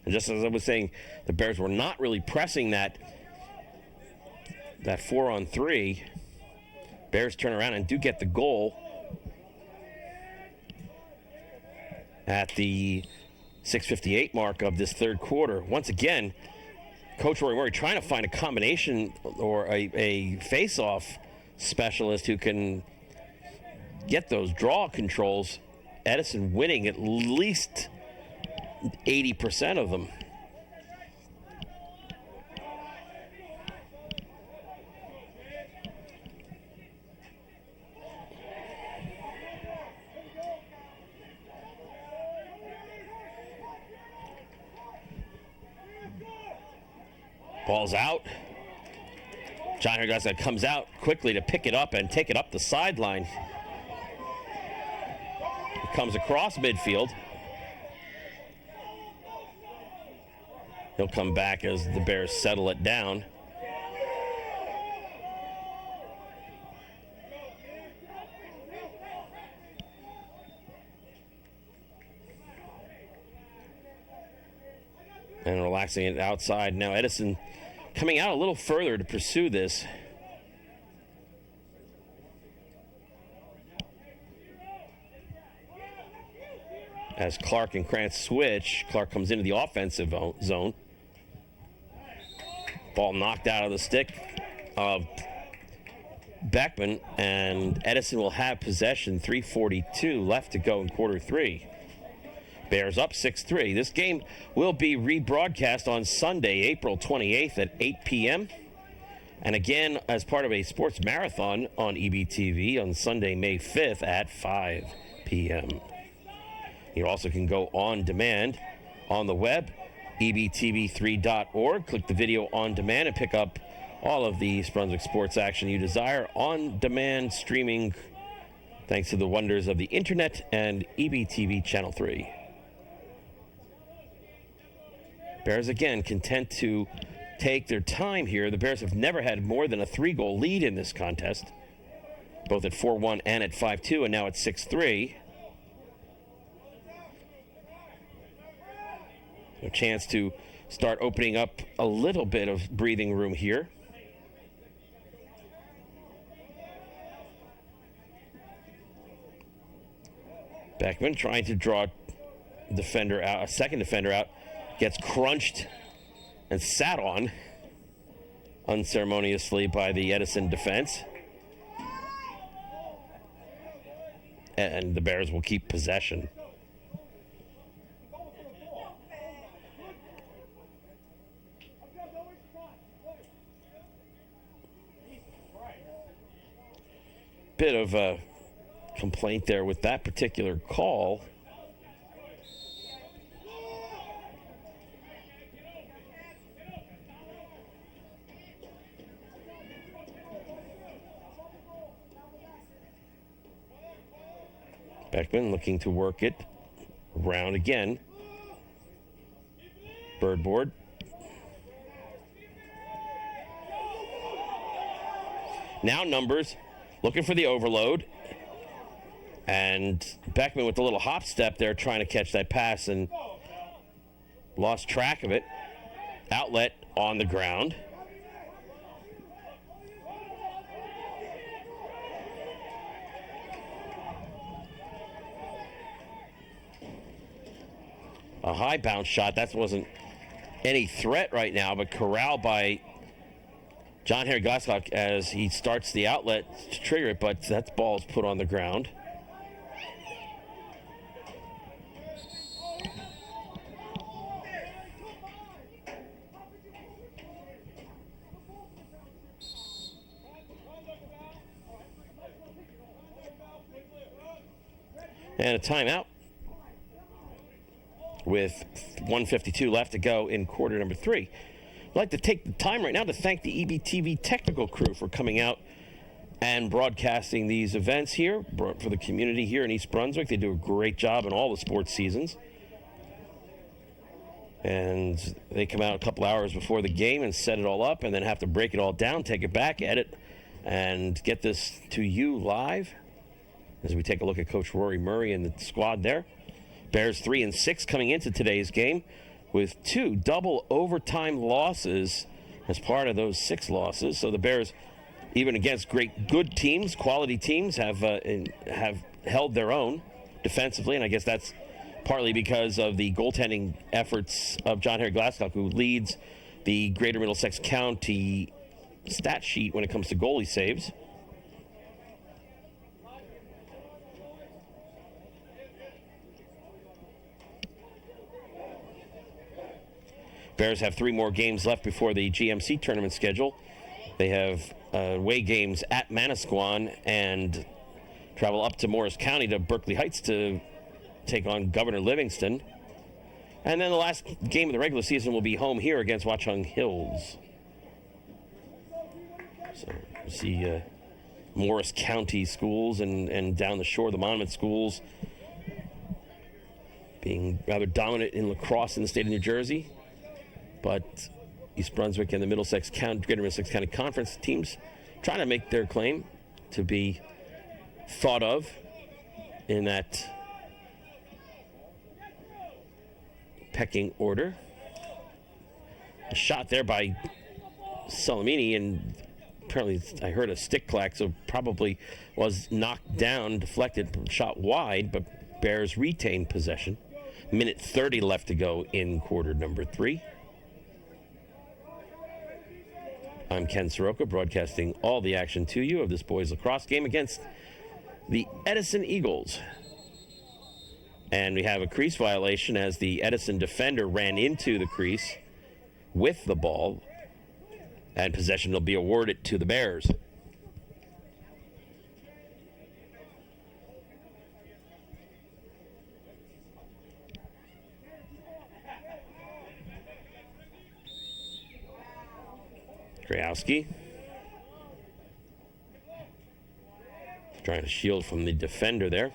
And just as I was saying, the Bears were not really pressing that 4-on-3. Bears turn around and do get the goal at the 6:58 mark of this third quarter. Once again, Coach Roy Murray trying to find a combination or a face-off specialist who can get those draw controls. Edison winning at least 80% of them. Ball's out. John Henry Glasscock comes out quickly to pick it up and take it up the sideline. It comes across midfield. He'll come back as the Bears settle it down. And relaxing it outside. Now Edison coming out a little further to pursue this. As Clark and Krantz switch, Clark comes into the offensive zone. Ball knocked out of the stick of Beckman, and Edison will have possession. 3:42 left to go in quarter three. Bears up 6-3. This game will be rebroadcast on Sunday, April 28th at 8 p.m. And again, as part of a sports marathon on EBTV on Sunday, May 5th at 5 p.m. You also can go on demand on the web, ebtv3.org. Click the video on demand and pick up all of the East Brunswick sports action you desire on demand streaming, thanks to the wonders of the internet and EBTV Channel 3. Bears again content to take their time here. The Bears have never had more than a 3-goal lead in this contest, both at 4-1 and at 5-2, and now at 6-3. A chance to start opening up a little bit of breathing room here. Beckman trying to draw defender out, a second defender out, gets crunched and sat on unceremoniously by the Edison defense. And the Bears will keep possession. Bit of a complaint there with that particular call. Beckman looking to work it around again. Birdboard. Now numbers, looking for the overload. And Beckman with a little hop step there trying to catch that pass and lost track of it. Outlet on the ground. A high bounce shot. That wasn't any threat right now, but corralled by John Harry Glasscock as he starts the outlet to trigger it, but that ball is put on the ground. And a timeout with 1:52 left to go in quarter number 3. I'd like to take the time right now to thank the EBTV technical crew for coming out and broadcasting these events here for the community here in East Brunswick. They do a great job in all the sports seasons. And they come out a couple hours before the game and set it all up and then have to break it all down, take it back, edit, and get this to you live as we take a look at Coach Rory Murray and the squad there. Bears 3-6 coming into today's game with 2 double overtime losses as part of those 6 losses. So the Bears, even against good teams, quality teams, have held their own defensively, and I guess that's partly because of the goaltending efforts of John Harry Glasscock, who leads the Greater Middlesex County stat sheet when it comes to goalie saves. Bears have 3 more games left before the GMC tournament schedule. They have away games at Manasquan and travel up to Morris County to Berkeley Heights to take on Governor Livingston. And then the last game of the regular season will be home here against Watchung Hills. So you see Morris County schools and down the shore, the Monmouth schools being rather dominant in lacrosse in the state of New Jersey. But East Brunswick and the Greater Middlesex County Conference teams trying to make their claim to be thought of in that pecking order. A shot there by Salamini, and apparently I heard a stick clack, so probably was knocked down, deflected, shot wide, but Bears retain possession. Minute 30 left to go in quarter number 3. I'm Ken Saroka, broadcasting all the action to you of this boys lacrosse game against the Edison Eagles. And we have a crease violation as the Edison defender ran into the crease with the ball. And possession will be awarded to the Bears. Krajewski trying to shield from the defender there.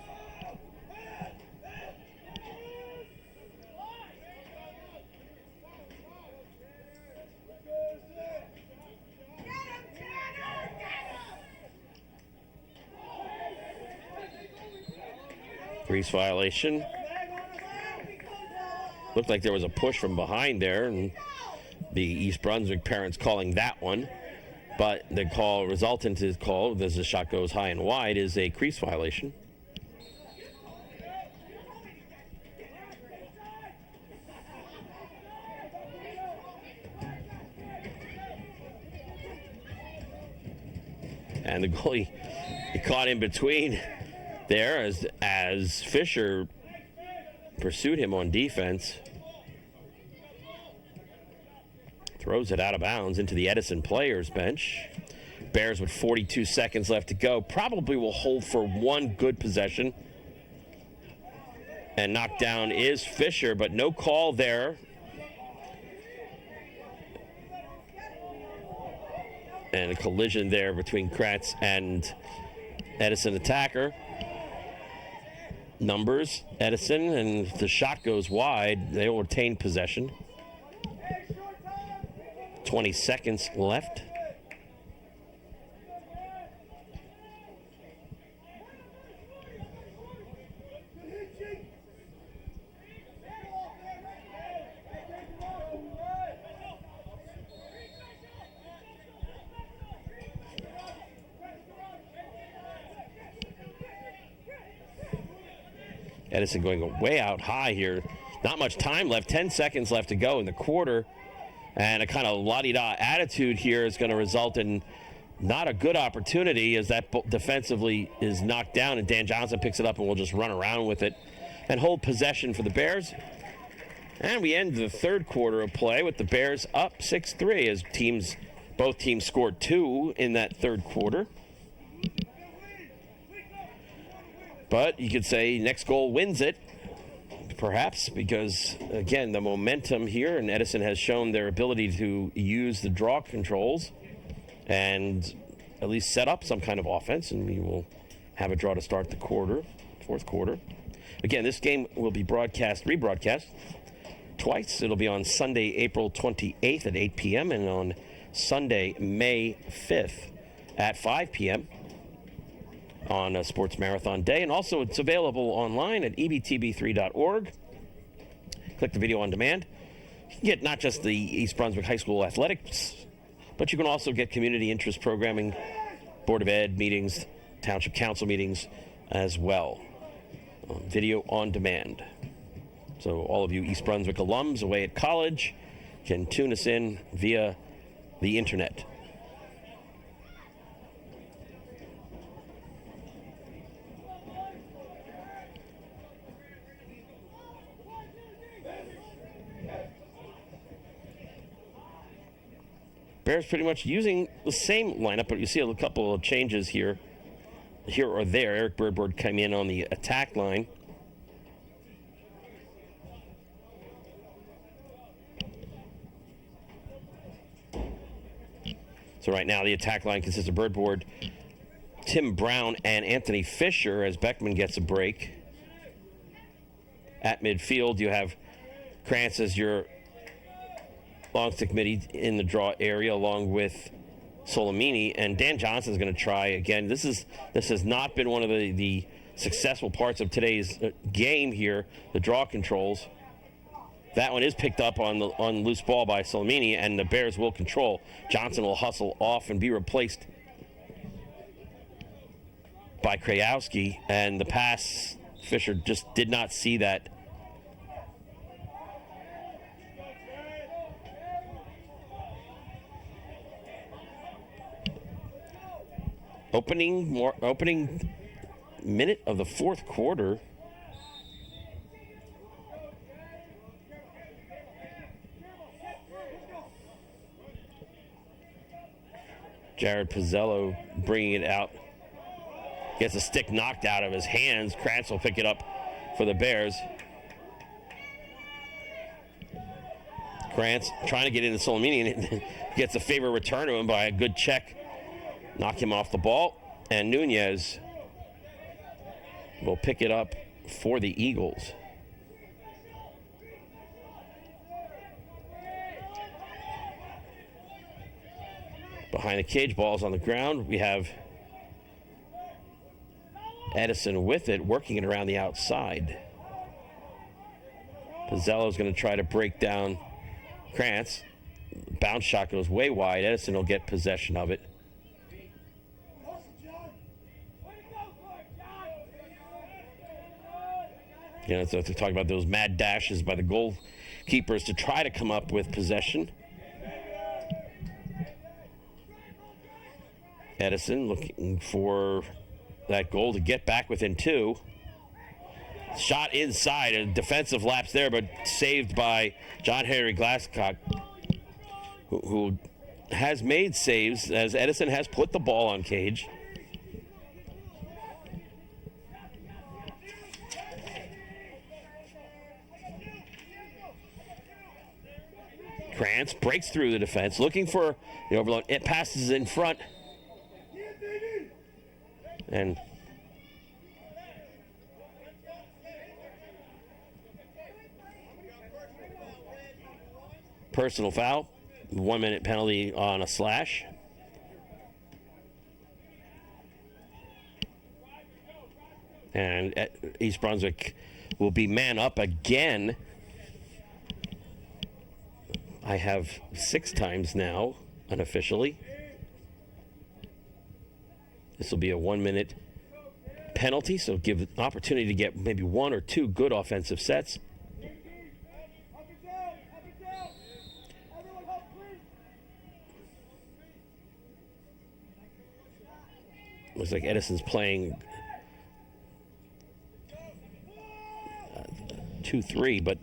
Crease violation. Looked like there was a push from behind there, and the East Brunswick parents calling that one. But the call resultant to call, as the shot goes high and wide, is a crease violation. And the goalie, he caught in between there as Fisher pursued him on defense. Throws it out of bounds into the Edison players bench. Bears with 42 seconds left to go. Probably will hold for one good possession. And knocked down is Fisher, but no call there. And a collision there between Kratz and Edison attacker. Numbers, Edison, and if the shot goes wide, they will retain possession. 20 seconds left. Edison going way out high here. Not much time left. 10 seconds left to go in the quarter. And a kind of la-di-da attitude here is going to result in not a good opportunity as that defensively is knocked down, and Dan Johnson picks it up and will just run around with it and hold possession for the Bears. And we end the third quarter of play with the Bears up 6-3 as both teams scored 2 in that third quarter. But you could say next goal wins it, perhaps, because, again, the momentum here, and Edison has shown their ability to use the draw controls and at least set up some kind of offense, and we will have a draw to start the fourth quarter. Again, this game will be rebroadcast twice. It'll be on Sunday, April 28th at 8 p.m. and on Sunday, May 5th at 5 p.m. on a Sports Marathon Day. And also it's available online at ebtb3.org. Click the video on demand. You can get not just the East Brunswick High School athletics, but you can also get community interest programming, Board of Ed meetings, Township Council meetings as well. Video on demand. So all of you East Brunswick alums away at college can tune us in via the internet. Bears pretty much using the same lineup, but you see a couple of changes here or there. Eric Birdboard came in on the attack line. So right now the attack line consists of Birdboard, Tim Brown, and Anthony Fisher as Beckman gets a break. At midfield, you have Krantz as your long stick midi in the draw area, along with Solomini, and Dan Johnson is going to try again. This has not been one of the successful parts of today's game here. The draw controls. That one is picked up on loose ball by Solomini, and the Bears will control. Johnson will hustle off and be replaced by Krajewski, and the pass, Fisher just did not see that. Opening minute of the fourth quarter. Jared Pizzello bringing it out. Gets a stick knocked out of his hands. Krantz will pick it up for the Bears. Krantz trying to get into Solomini and gets a favor return to him by a good check. Knock him off the ball. And Nunez will pick it up for the Eagles. Behind the cage, ball's on the ground. We have Edison with it, working it around the outside. Pizzello's going to try to break down Krantz. Bounce shot goes way wide. Edison will get possession of it. You know, so they're talking about those mad dashes by the goalkeepers to try to come up with possession. Edison looking for that goal to get back within 2. Shot inside, a defensive lapse there, but saved by John Henry Glasscock, who has made saves as Edison has put the ball on cage. Krantz breaks through the defense, looking for the overload. It passes in front. And personal foul, 1 minute penalty on a slash. And East Brunswick will be man up again. I have 6 times now, unofficially. This will be a 1 minute penalty, so give an opportunity to get maybe 1 or 2 good offensive sets. Looks like Edison's playing 2-3, but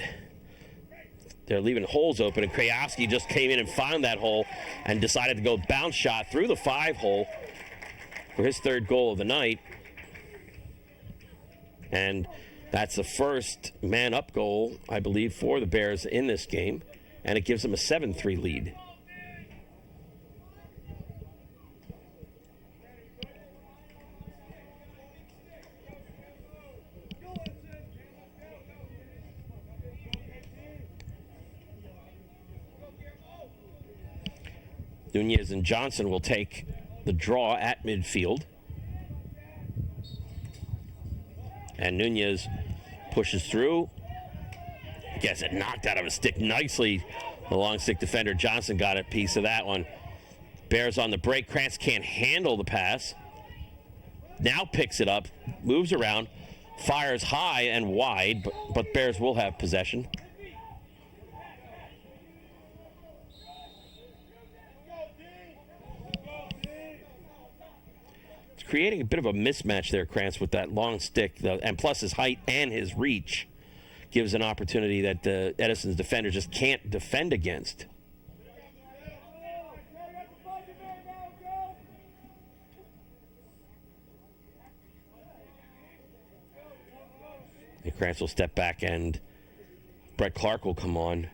they're leaving holes open, and Krajewski just came in and found that hole and decided to go bounce shot through the 5 hole for his 3rd goal of the night. And that's the first man-up goal, I believe, for the Bears in this game, and it gives them a 7-3 lead. Nunez and Johnson will take the draw at midfield. And Nunez pushes through. Gets it knocked out of his stick nicely. The long stick defender Johnson got a piece of that one. Bears on the break. Krantz can't handle the pass. Now picks it up, moves around, fires high and wide, but Bears will have possession. Creating a bit of a mismatch there, Krantz, with that long stick, and plus his height and his reach gives an opportunity that Edison's defender just can't defend against. And Krantz will step back, and Brett Clark will come on.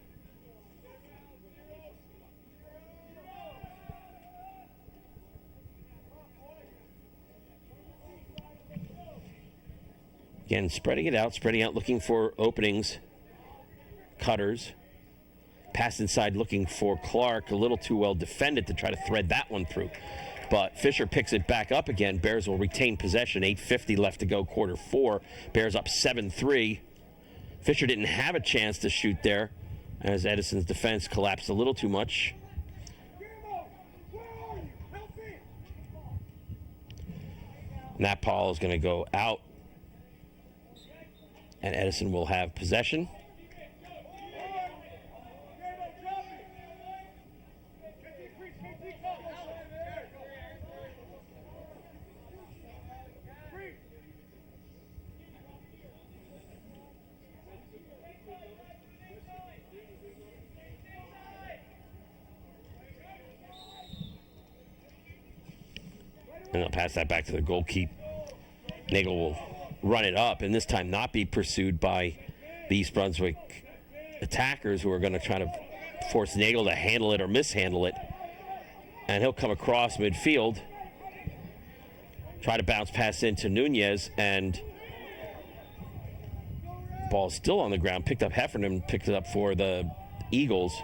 Again, spreading out, looking for openings, cutters. Pass inside, looking for Clark, a little too well defended to try to thread that one through. But Fisher picks it back up again. Bears will retain possession. 8:50 left to go, quarter 4. Bears up 7-3. Fisher didn't have a chance to shoot there as Edison's defense collapsed a little too much. And that ball is going to go out. And Edison will have possession. And they'll pass that back to the goalkeeper. Nagel will run it up, and this time not be pursued by the East Brunswick attackers, who are going to try to force Nagel to handle it or mishandle it. And he'll come across midfield, try to bounce pass into Nunez, and ball's still on the ground. Picked up Heffernan, picked it up for the Eagles.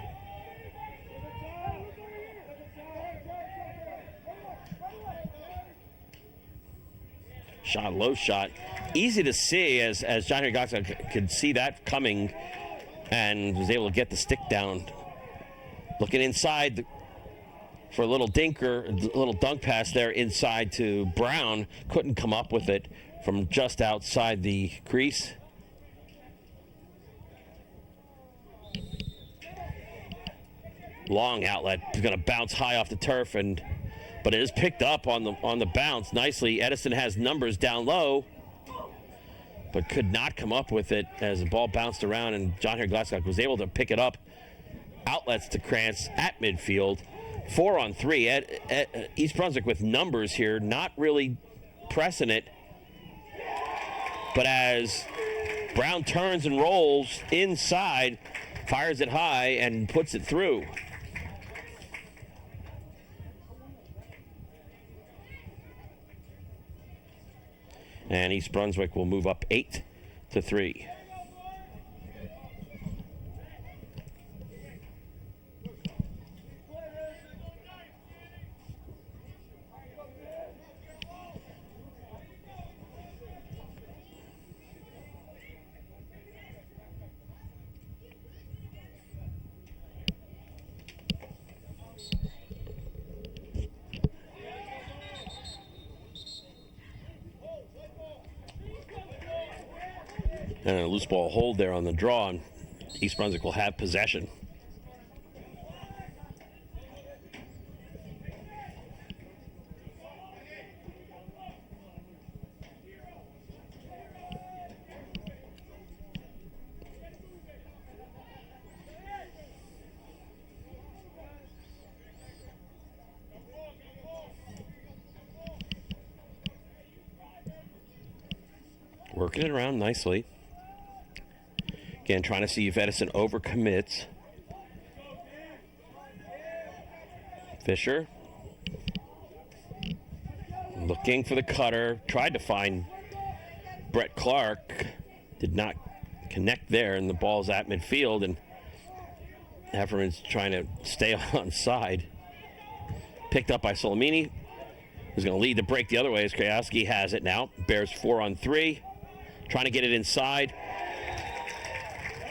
Shot, low shot. Easy to see as John Henry Goxa could see that coming and was able to get the stick down. Looking inside for a little dunk pass there inside to Brown. Couldn't come up with it from just outside the crease. Long outlet. He's going to bounce high off the turf, but it is picked up on the bounce nicely. Edison has numbers down low, but could not come up with it as the ball bounced around, and John Henry Glasscock was able to pick it up. Outlets to Krantz at midfield. 4-on-3. East Brunswick with numbers here, not really pressing it. But as Brown turns and rolls inside, fires it high and puts it through. And East Brunswick will move up 8-3. And a loose ball hold there on the draw, and East Brunswick will have possession. Working it around nicely. Again, trying to see if Edison overcommits. Fisher. Looking for the cutter. Tried to find Brett Clark. Did not connect there, and the ball's at midfield, and Hefferman's trying to stay on side. Picked up by Solomini, who's going to lead the break the other way as Krajewski has it now. Bears 4-on-3. Trying to get it inside.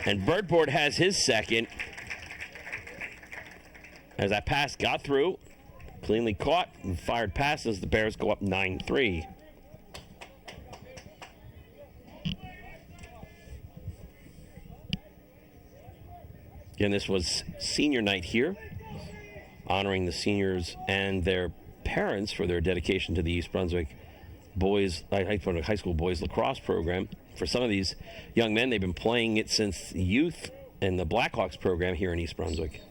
And Birdboard has his second. As that pass got through, cleanly caught and fired passes, the Bears go up 9-3. Again, this was senior night here, honoring the seniors and their parents for their dedication to the East Brunswick high school boys lacrosse program. For some of these young men, they've been playing it since youth in the Blackhawks program here in East Brunswick.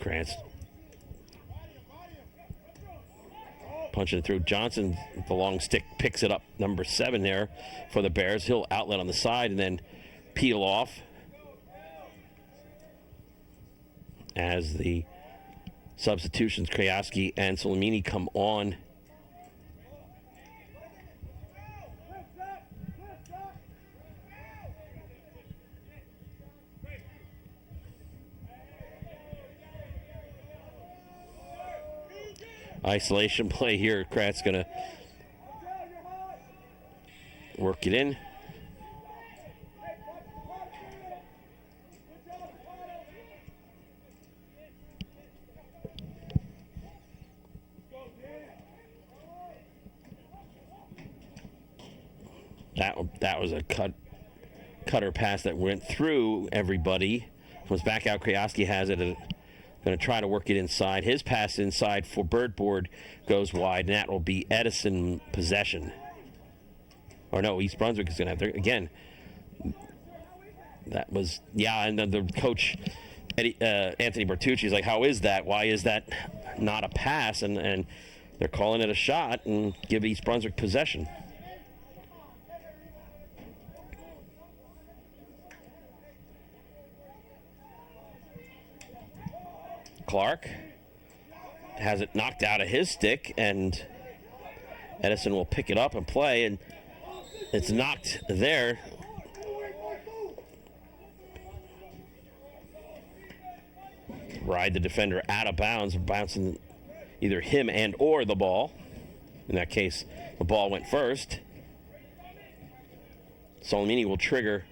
Krantz punching it through. Johnson, the long stick, picks it up. Number 7 there for the Bears. He'll outlet on the side and then peel off as the substitutions, Krajewski and Solomini, come on. Isolation play here. Kratz going to work it in. That was a cutter pass that went through everybody. Comes back out. Krajewski has it. Going to try to work it inside. His pass inside for Birdboard goes wide, and that will be Edison possession. Or no, East Brunswick is going to have their, again. That was, yeah, and then the coach Anthony Bertucci's like, how is that? Why is that not a pass? And they're calling it a shot and give East Brunswick possession. Clark has it knocked out of his stick, and Edison will pick it up and play, and it's knocked there. Ride the defender out of bounds, bouncing either him and or the ball. In that case, the ball went first. Solomini will trigger.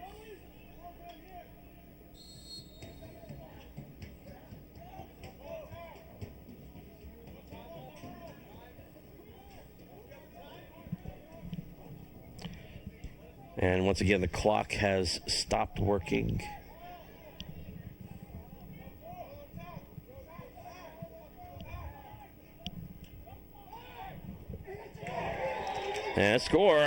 And once again, the clock has stopped working. And score.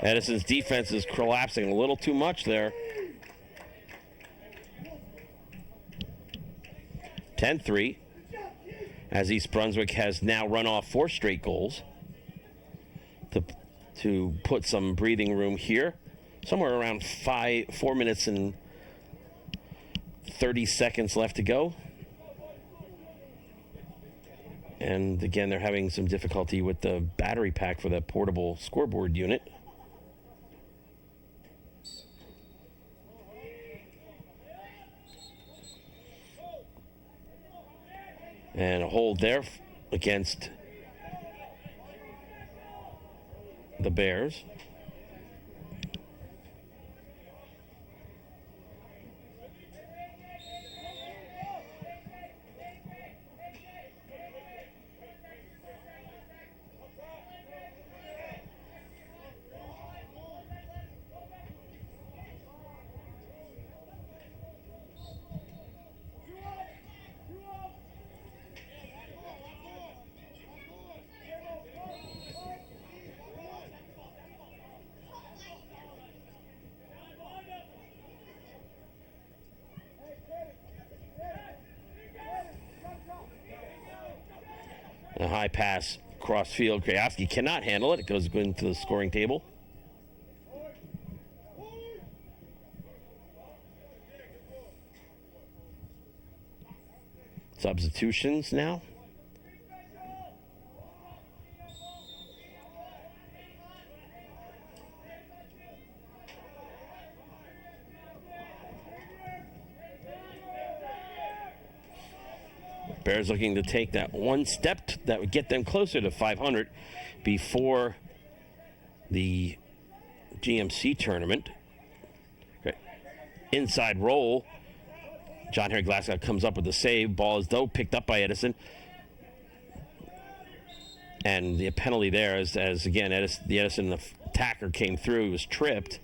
Edison's defense is collapsing a little too much there. 10-3, as East Brunswick has now run off 4 straight goals to put some breathing room here. Somewhere around 4 minutes and 30 seconds left to go. And again, they're having some difficulty with the battery pack for the portable scoreboard unit. And a hold there against the Bears. A high pass cross field. Krajewski cannot handle it. It goes into the scoring table. Substitutions now. Bears looking to take that one step that would get them closer to 500 before the GMC tournament. Okay. Inside roll. John Harry Glasgow comes up with the save. Ball is though picked up by Edison. And the penalty there is as again, the Edison attacker came through. He was tripped.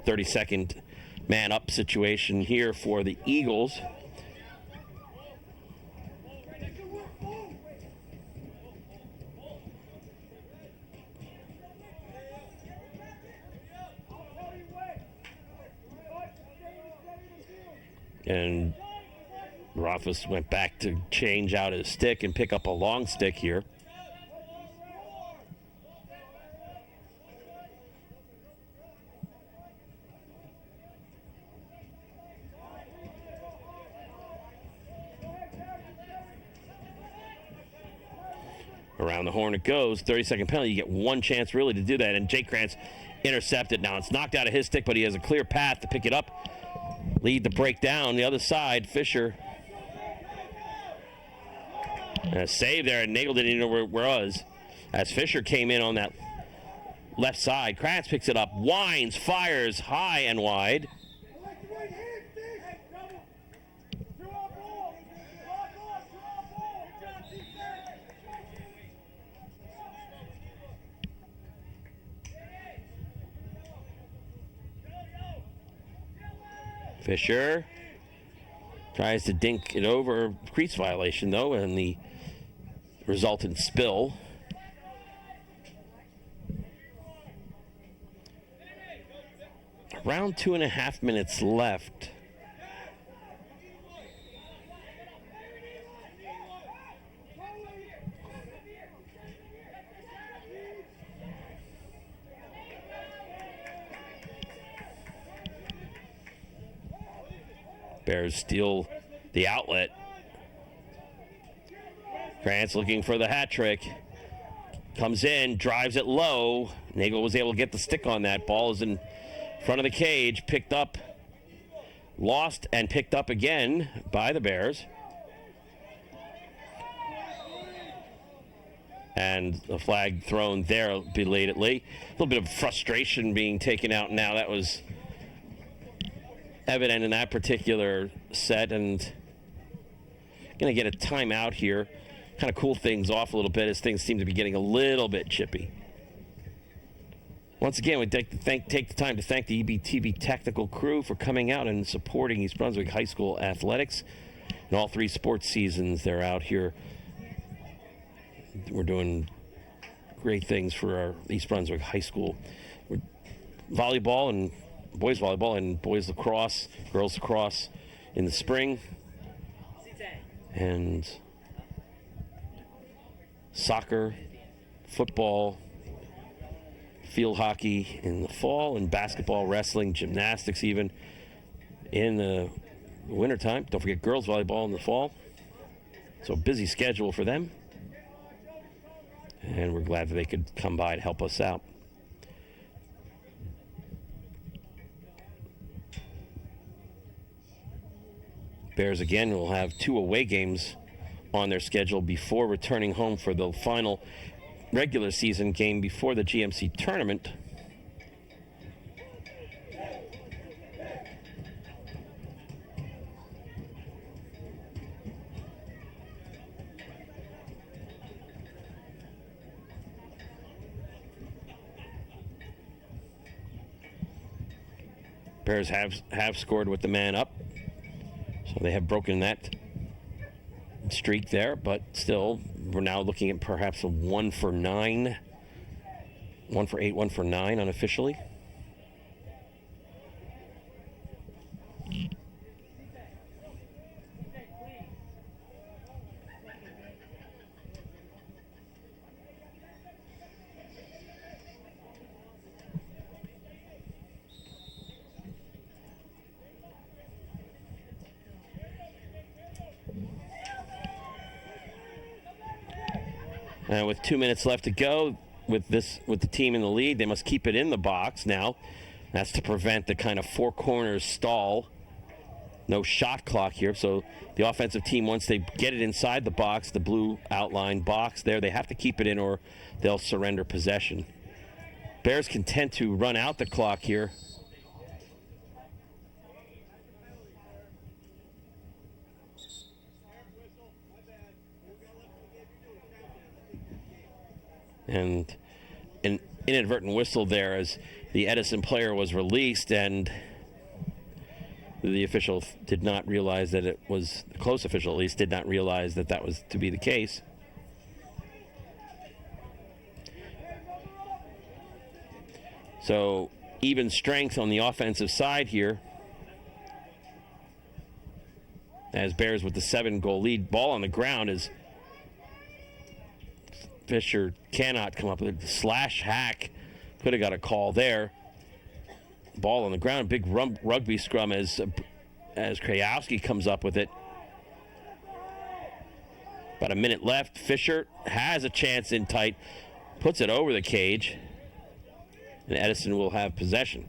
30-second man-up situation here for the Eagles. And Rothfuss went back to change out his stick and pick up a long stick here. Around the horn it goes. 30-second penalty. You get one chance really to do that. And Jake Krantz intercepted. Now it's knocked out of his stick, but he has a clear path to pick it up. Lead the break down the other side. Fisher. And a save there, and Nagel didn't even know where it was. As Fisher came in on that left side. Krantz picks it up, winds, fires high and wide. Fisher tries to dink it over. Crease violation, though, and the resultant spill. Around 2.5 minutes left. Bears steal the outlet. Grant's looking for the hat trick. Comes in, drives it low. Nagel was able to get the stick on that. Ball is in front of the cage, picked up, lost, and picked up again by the Bears. And the flag thrown there belatedly. A little bit of frustration being taken out now. That was evident in that particular set, and going to get a timeout here. Kind of cool things off a little bit as things seem to be getting a little bit chippy. Once again, we take the time to thank the EBTV technical crew for coming out and supporting East Brunswick High School athletics. In all 3 sports seasons, they're out here. We're doing great things for our East Brunswick High School. Volleyball and boys volleyball and boys lacrosse, girls lacrosse in the spring, and soccer, football, field hockey in the fall, and basketball, wrestling, gymnastics even in the wintertime. Don't forget girls volleyball in the fall. So a busy schedule for them. And we're glad that they could come by to help us out. Bears again will have 2 away games on their schedule before returning home for the final regular season game before the GMC tournament. Bears have scored with the man up. So they have broken that streak there, but still, we're now looking at perhaps a 1 for 9. 1 for 8, 1 for 9 unofficially. With 2 minutes left to go, with the team in the lead, they must keep it in the box now. That's to prevent the kind of 4 corners stall. No shot clock here, so the offensive team, once they get it inside the box, the blue outline box there, they have to keep it in or they'll surrender possession. Bears content to run out the clock here. And an inadvertent whistle there as the Edison player was released, and the official did not realize that it was, the close official at least, did not realize that that was to be the case. So even strength on the offensive side here, as Bears with the 7-goal lead. Ball on the ground is Fisher cannot come up with a slash hack. Could have got a call there. Ball on the ground. Big rugby scrum as Krajewski comes up with it. About a minute left. Fisher has a chance in tight. Puts it over the cage. And Edison will have possession.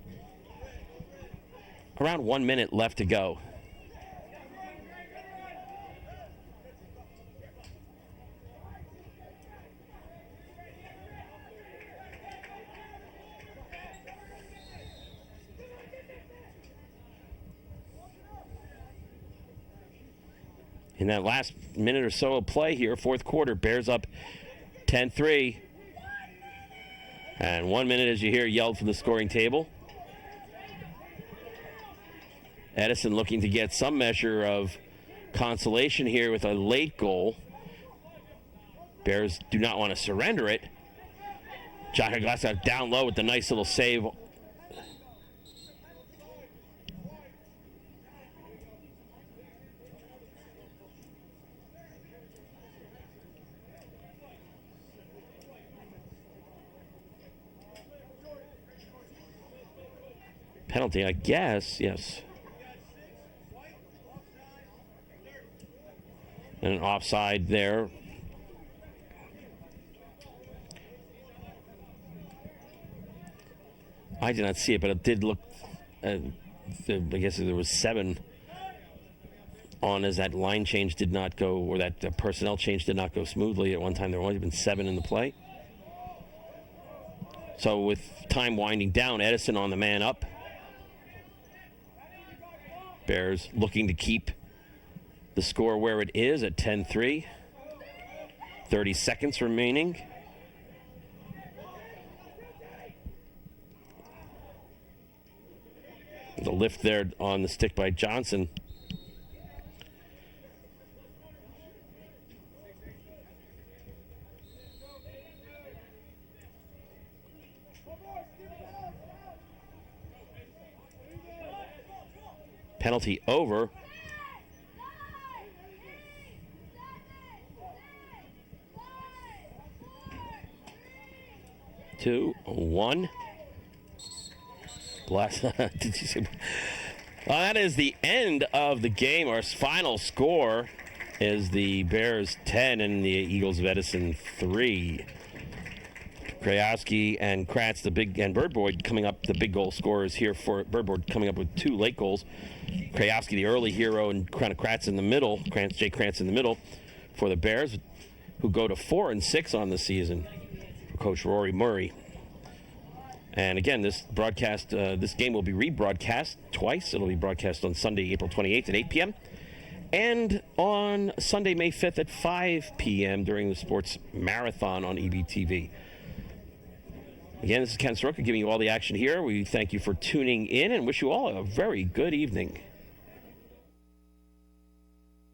Around 1 minute left to go. In that last minute or so of play here, fourth quarter, Bears up 10-3. And 1 minute as you hear yelled from the scoring table. Edison looking to get some measure of consolation here with a late goal. Bears do not want to surrender it. Jaka Glass down low with the nice little save Penalty, I guess, yes. And an offside there. I did not see it, but it did look, I guess there was 7 on as that line change did not go, or that personnel change did not go smoothly. At one time, there only been 7 in the play. So with time winding down, Edison on the man up. Bears looking to keep the score where it is at 10-3. 30 seconds remaining. The lift there on the stick by Johnson. Penalty over. Two, 1. Bless. Did you see? Well, that is the end of the game. Our final score is the Bears 10 and the Eagles of Edison 3. Krajewski and Kratz, and Birdboard coming up, the big goal scorers here for Birdboard, coming up with 2 late goals. Krajewski, the early hero, and Kratz in the middle. Jay Kratz in the middle for the Bears, who go to 4-6 on the season for Coach Rory Murray. And again, this broadcast, this game will be rebroadcast twice. It'll be broadcast on Sunday, April 28th at 8 p.m. and on Sunday, May 5th at 5 p.m. during the Sports Marathon on EBTV. Again, this is Ken Saroka giving you all the action here. We thank you for tuning in and wish you all a very good evening.